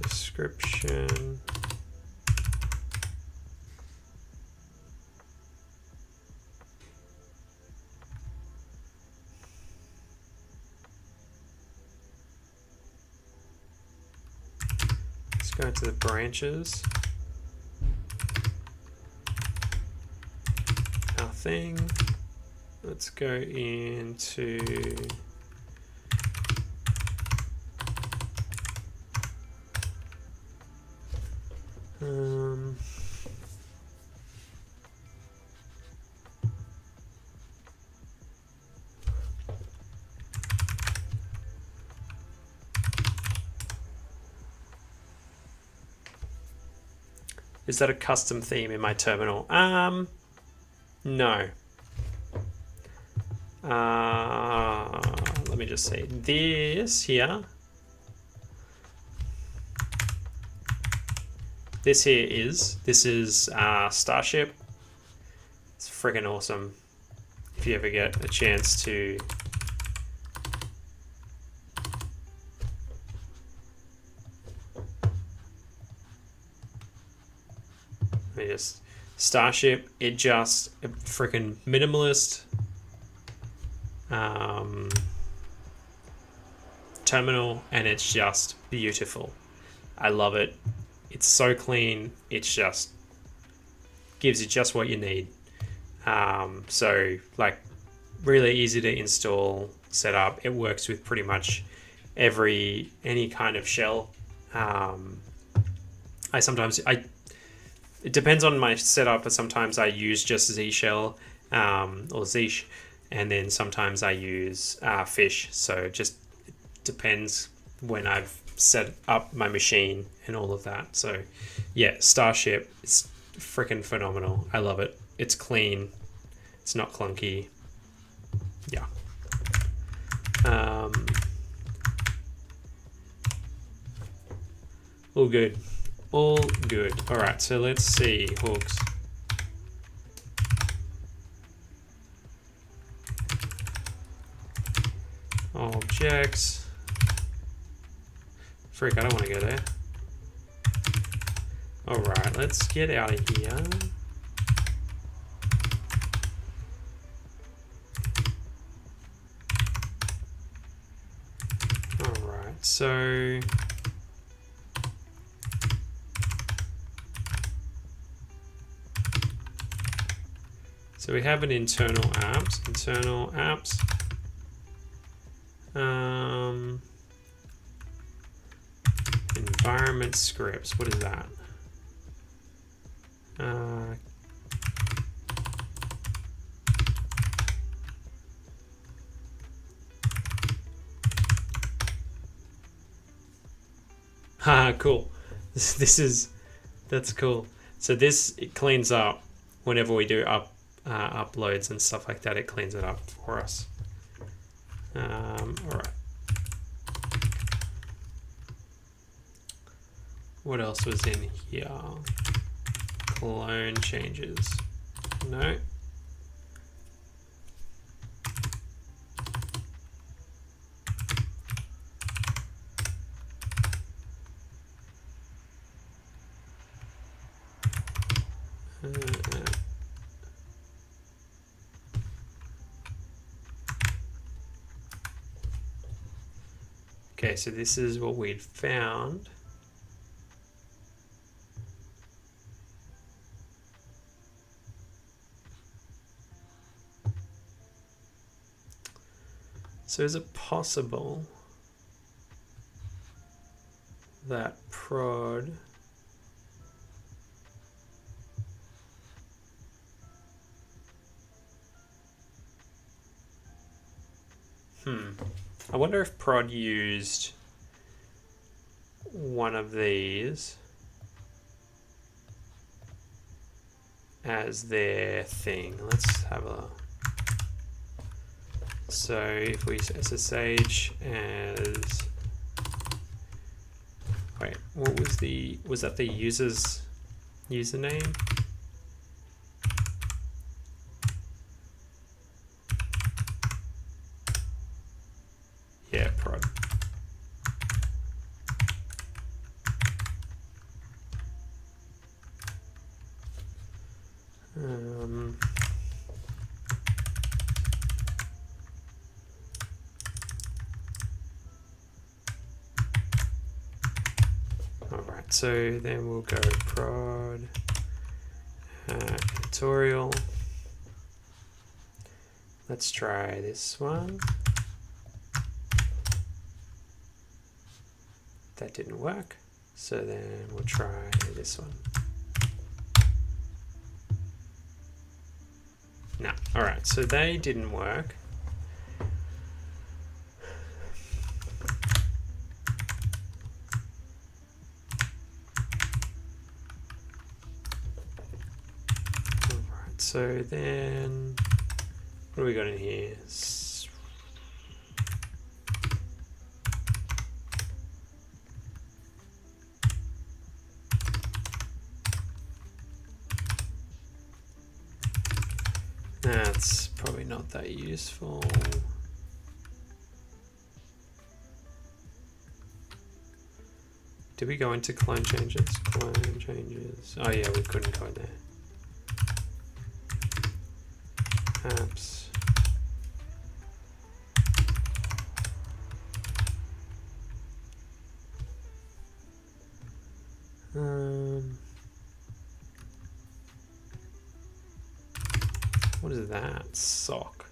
Description. Let's go into the branches. Thing. Let's go into Is that a custom theme in my terminal? No. Let me just see. This here. This is Starship. It's freaking awesome. If you ever get a chance to Starship, it just a freaking minimalist terminal, and it's just beautiful. I love it. It's so clean. It's just gives you just what you need. So like really easy to install, set up. It works with pretty much any kind of shell. It depends on my setup, but sometimes I use just Z shell or Zesh, and then sometimes I use fish. So it just depends when I've set up my machine and all of that. So yeah, Starship is freaking phenomenal. I love it. It's clean. It's not clunky. Yeah. All good. All good. All right, so let's see hooks. Objects. Frick, I don't want to go there. All right, let's get out of here. All right, so we have an internal apps, environment scripts. What is that? Cool. That's cool. So it cleans up whenever we do uploads and stuff like that. It cleans it up for us. All right. What else was in here? Clone changes. No. Okay, so this is what we'd found. So is it possible that prod I wonder if prod used one of these as their thing. Let's have a so if we SSH as wait, what was that the user's username? Yeah, prod. All right, so then we'll go prod tutorial. Let's try this one. That didn't work, so then we'll try this one. No. All right, so they didn't work. All right, so then what do we got in here? That's probably not that useful. Did we go into clone changes? Clone changes. Oh yeah, we couldn't go in there. Apps. What is that? Sock.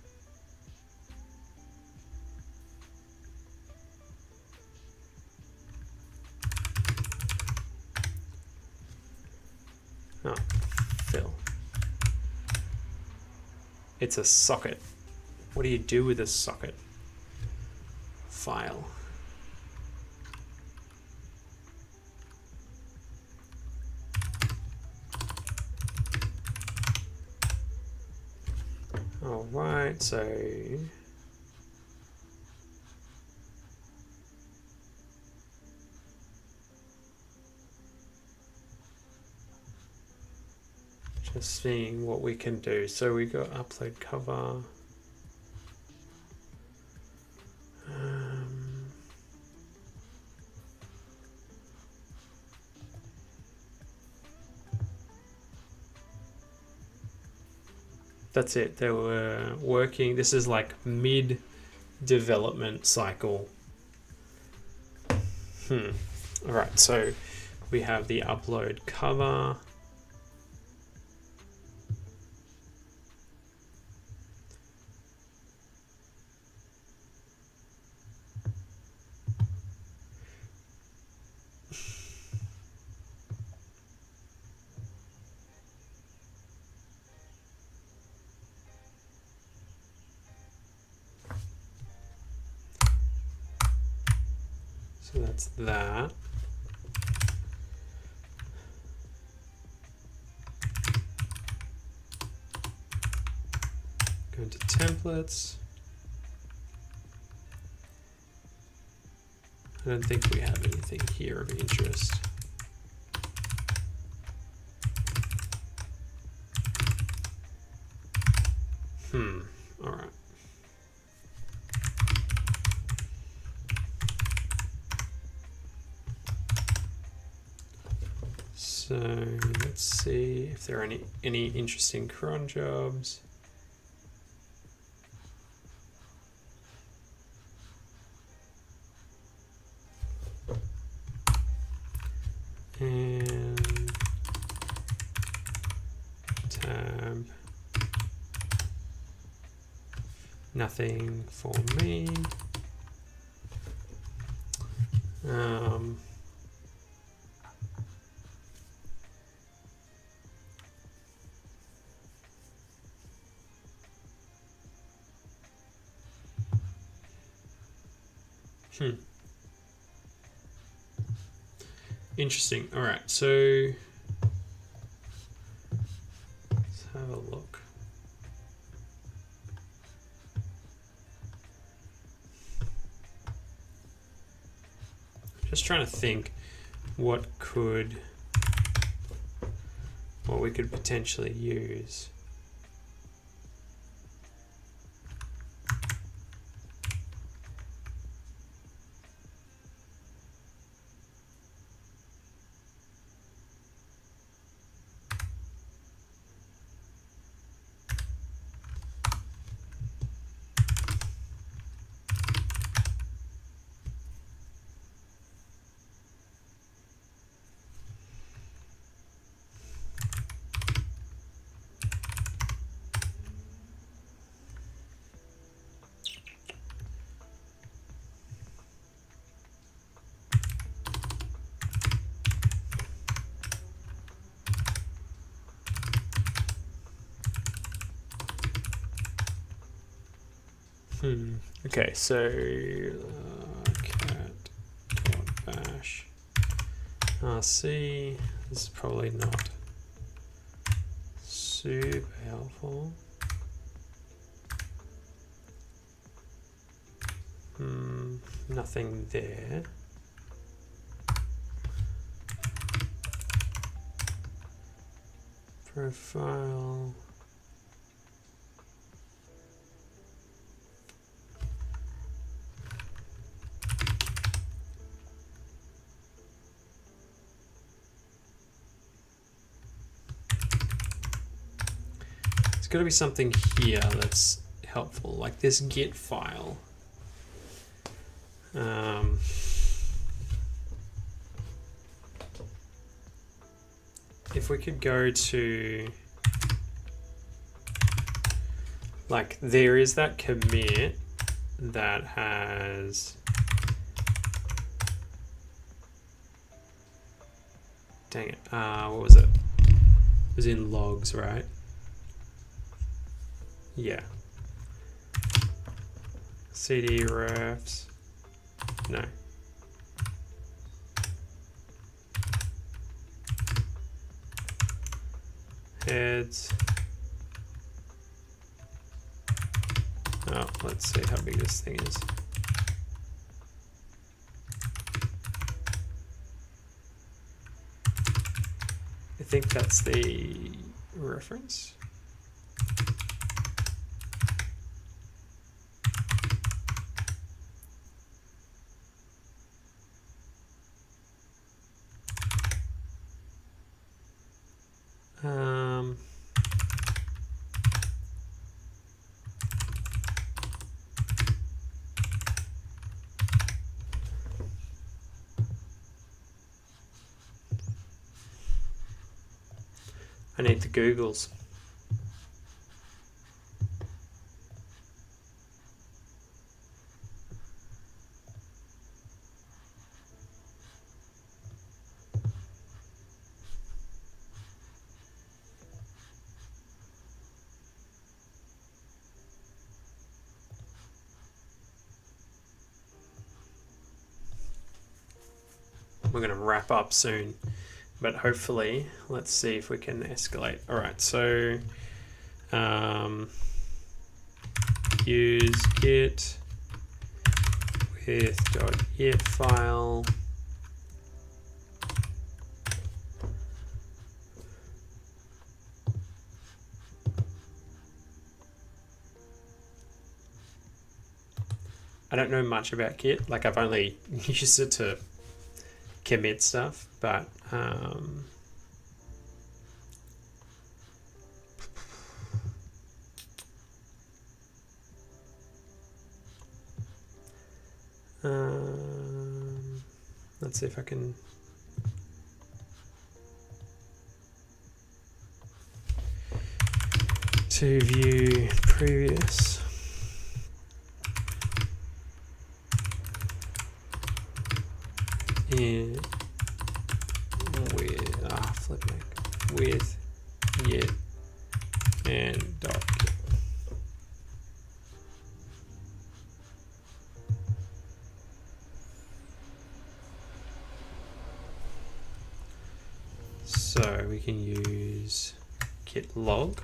Oh, fill. It's a socket. What do you do with a socket? File. All right, so just seeing what we can do. So we got upload cover. That's it. They were working. This is like mid development cycle. All right, so we have the upload cover. So that's that. Go into templates. I don't think we have anything here of interest. All right. So let's see if there are any interesting cron jobs. And tab. Nothing for me. Interesting. All right, so let's have a look. Just trying to think what we could potentially use. Okay, so cat.bash rc. This is probably not super helpful. Nothing there. Profile. There's got to be something here that's helpful, like this git file. If we could go to, like, there is that commit that has, dang it, what was it? It was in logs, right? Yeah. CD refs, no. Heads. Oh, let's see how big this thing is. I think that's the reference. I need the Googles. We're going to wrap up soon, but hopefully, let's see if we can escalate. All right, so use git with .git file. I don't know much about Git. Like, I've only used it to commit stuff, but let's see if I can to view previous. And with git and dot git. So we can use git log.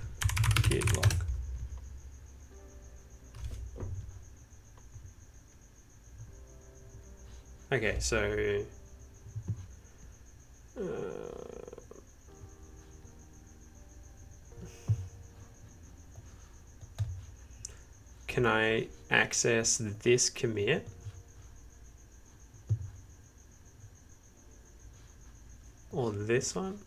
Okay, so can I access this commit? Or this one?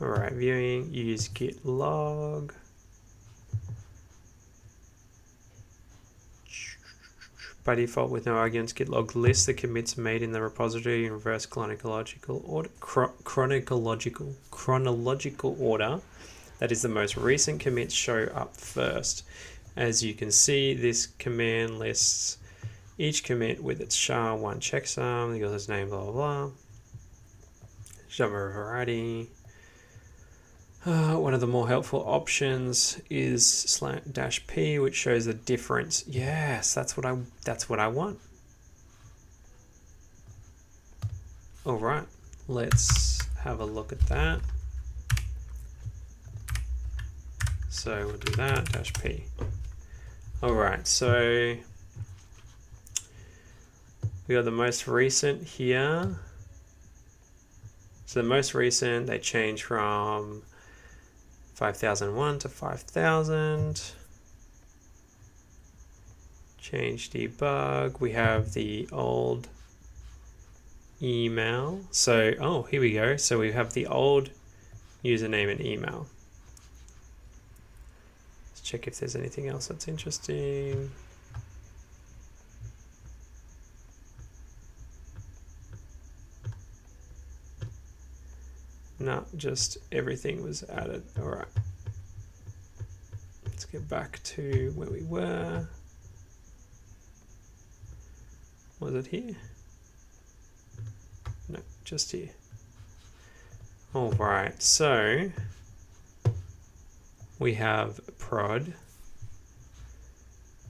All right, viewing, use git log. By default, with no arguments, git log lists the commits made in the repository in reverse chronological order. Chronological order. that is the most recent commits show up first. As you can see, this command lists each commit with its SHA-1 checksum, the author's name, blah, blah, blah. Genre variety. One of the more helpful options is /-p, which shows the difference. Yes, that's what I want. All right, let's have a look at that. So we'll do that, -p. All right, so we got the most recent here. So the most recent, they change from 5001 to 5000. Change debug. We have the old email. So, oh, here we go. So we have the old username and email. Let's check if there's anything else that's interesting. No, just everything was added. All right. Let's get back to where we were. Was it here? No, just here. All right, so we have prod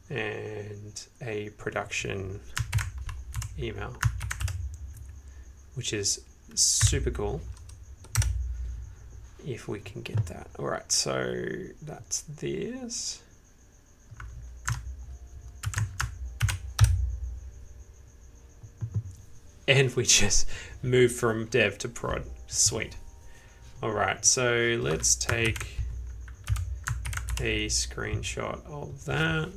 and a production email, which is super cool if we can get that. All right, so that's this. And we just moved from dev to prod. Sweet. All right, so let's take a screenshot of that.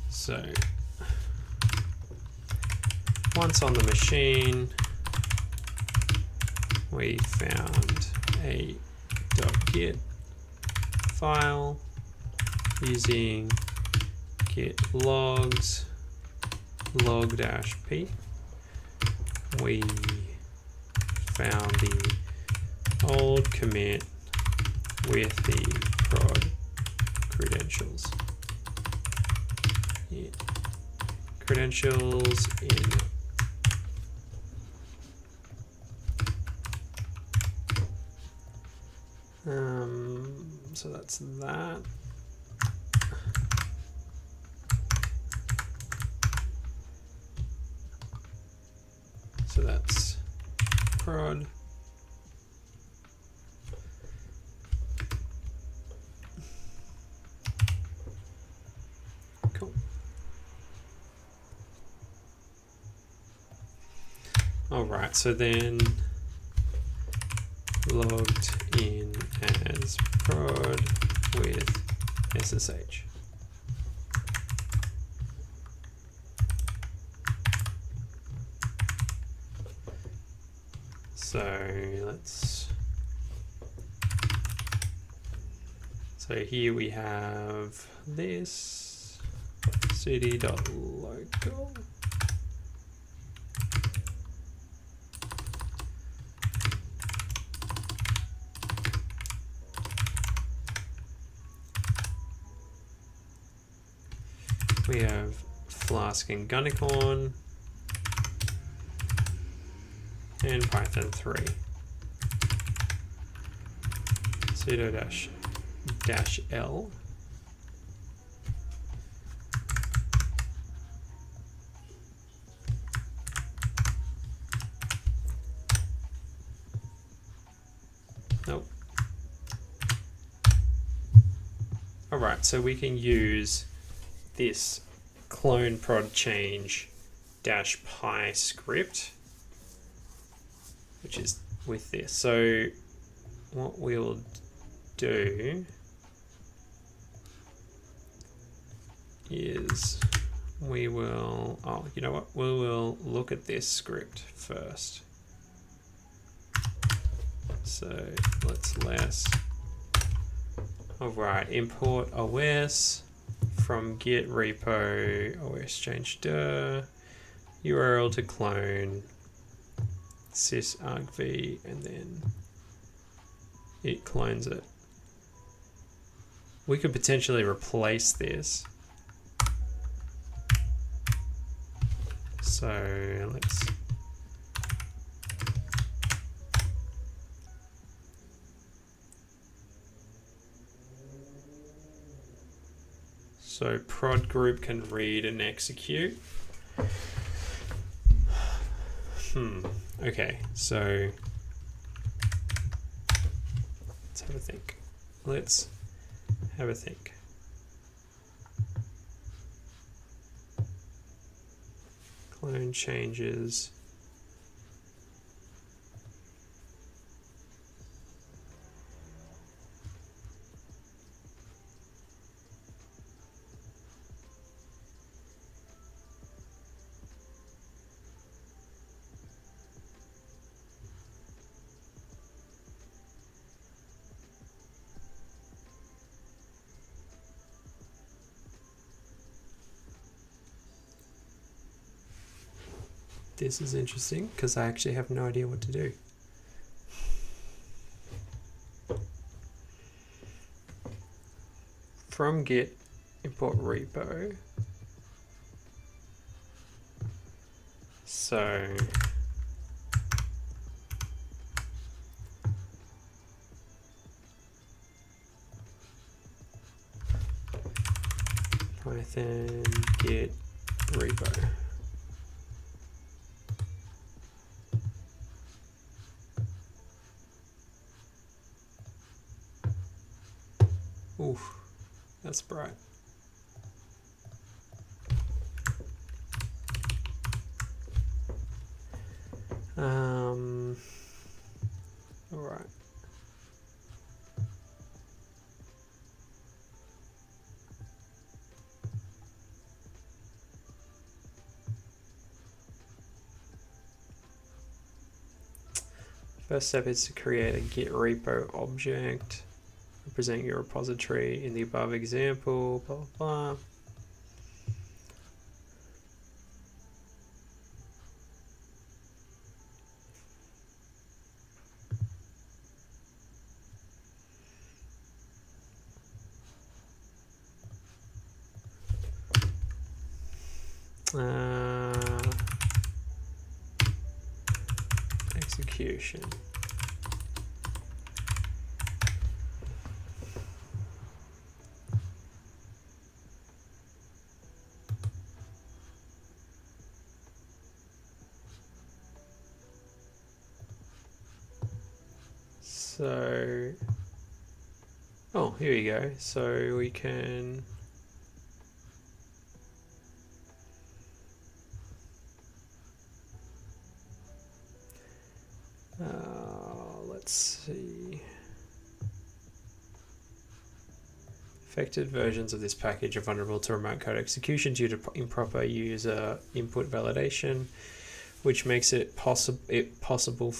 So once on the machine, we found a .git file using git logs log-p. We found the old commit with the prod credentials. Yeah. Credentials in so that's that. So that's prod. Cool. All right, so then logged in as prod with SSH. So here we have this cd.local. We have Flask and Gunicorn and Python 3. Sudo -l. Nope. All right, so we can use this clone prod change -pi script, which is with this. So what we'll do is we will, oh, you know what? We will look at this script first. So let's less. All right, import OS from git repo OS change dir URL to clone sys argv, and then it clones it. We could potentially replace this. So let's prod group can read and execute. Okay, so let's have a think. Let's have a think. Clone changes. This is interesting because I actually have no idea what to do. From git import repo. So Python git repo. Oof, that's bright. All right. First step is to create a git repo object representing your repository in the above example, blah, blah, blah. Execution. So, oh, here you go. So we can let's see. Affected versions of this package are vulnerable to remote code execution due to improper user input validation, which makes it possible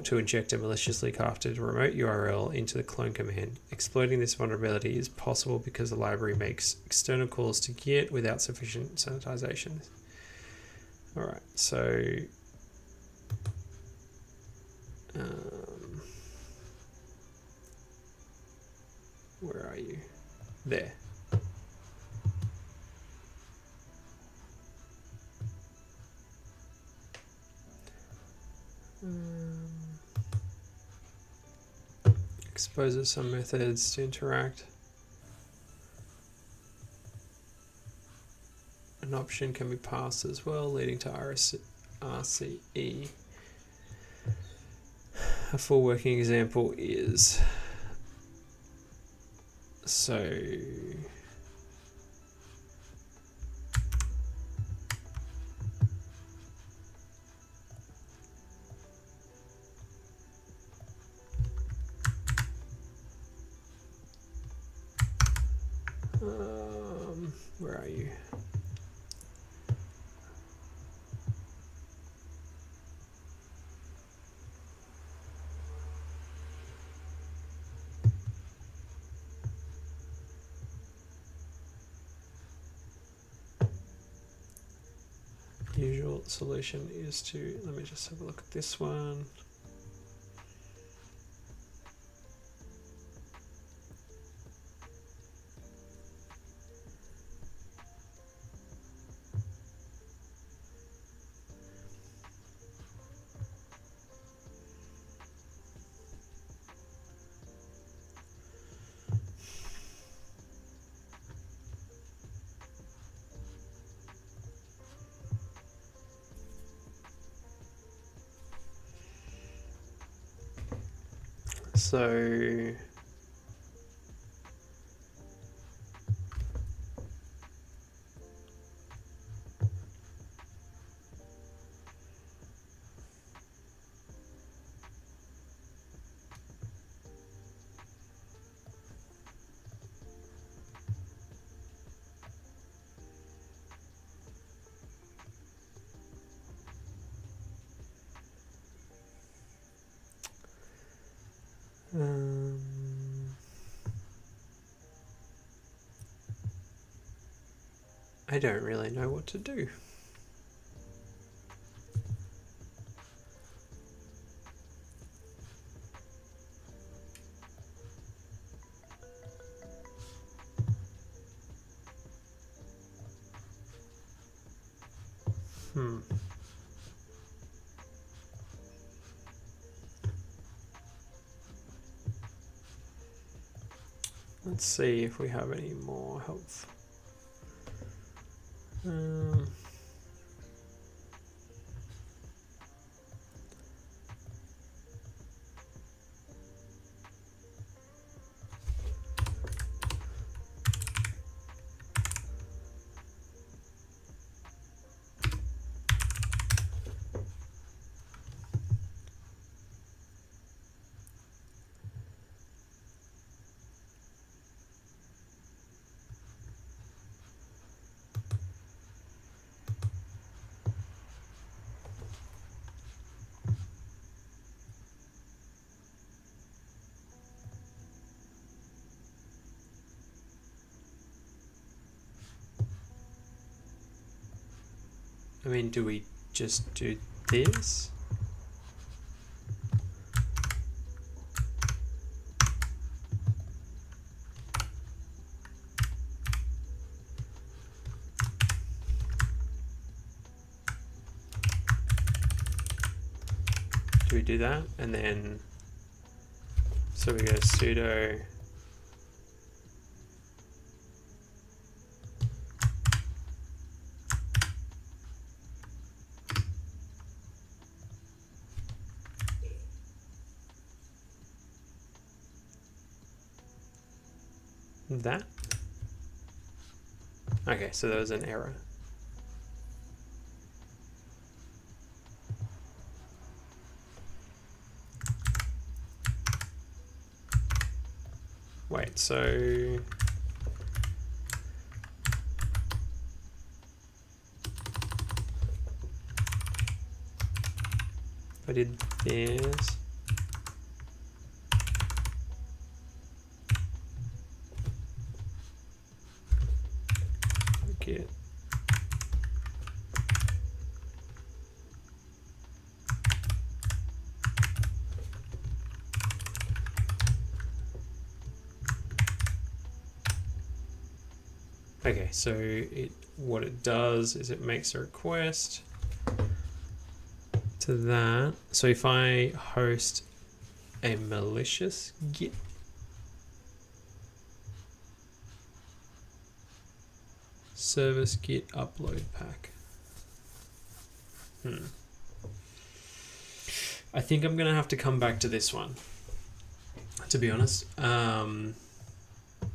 to inject a maliciously crafted remote URL into the clone command. Exploiting this vulnerability is possible because the library makes external calls to Git without sufficient sanitization. All right, so where are you? There. Exposes some methods to interact. An option can be passed as well, leading to RCE. A full working example is so where are you? usual solution is to, let me just have a look at this one. So I don't really know what to do. Let's see if we have any more health. I mean, do we just do this? Do we do that? And then, so we go sudo that. Okay, so there was an error. Wait, so I did this. Get okay, so what it does is it makes a request to that. So if I host a malicious Git, service Git upload pack. I think I'm gonna have to come back to this one, to be honest,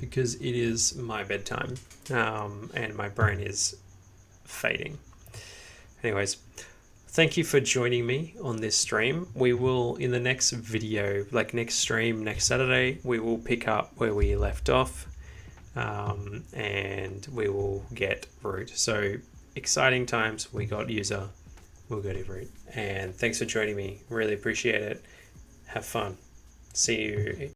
because it is my bedtime, and my brain is fading. Anyways, thank you for joining me on this stream. We will, in the next video, like next stream, next Saturday, we will pick up where we left off, and we will get root. So exciting times. We got user, we'll go to root. And thanks for joining me. Really appreciate it. Have fun. See you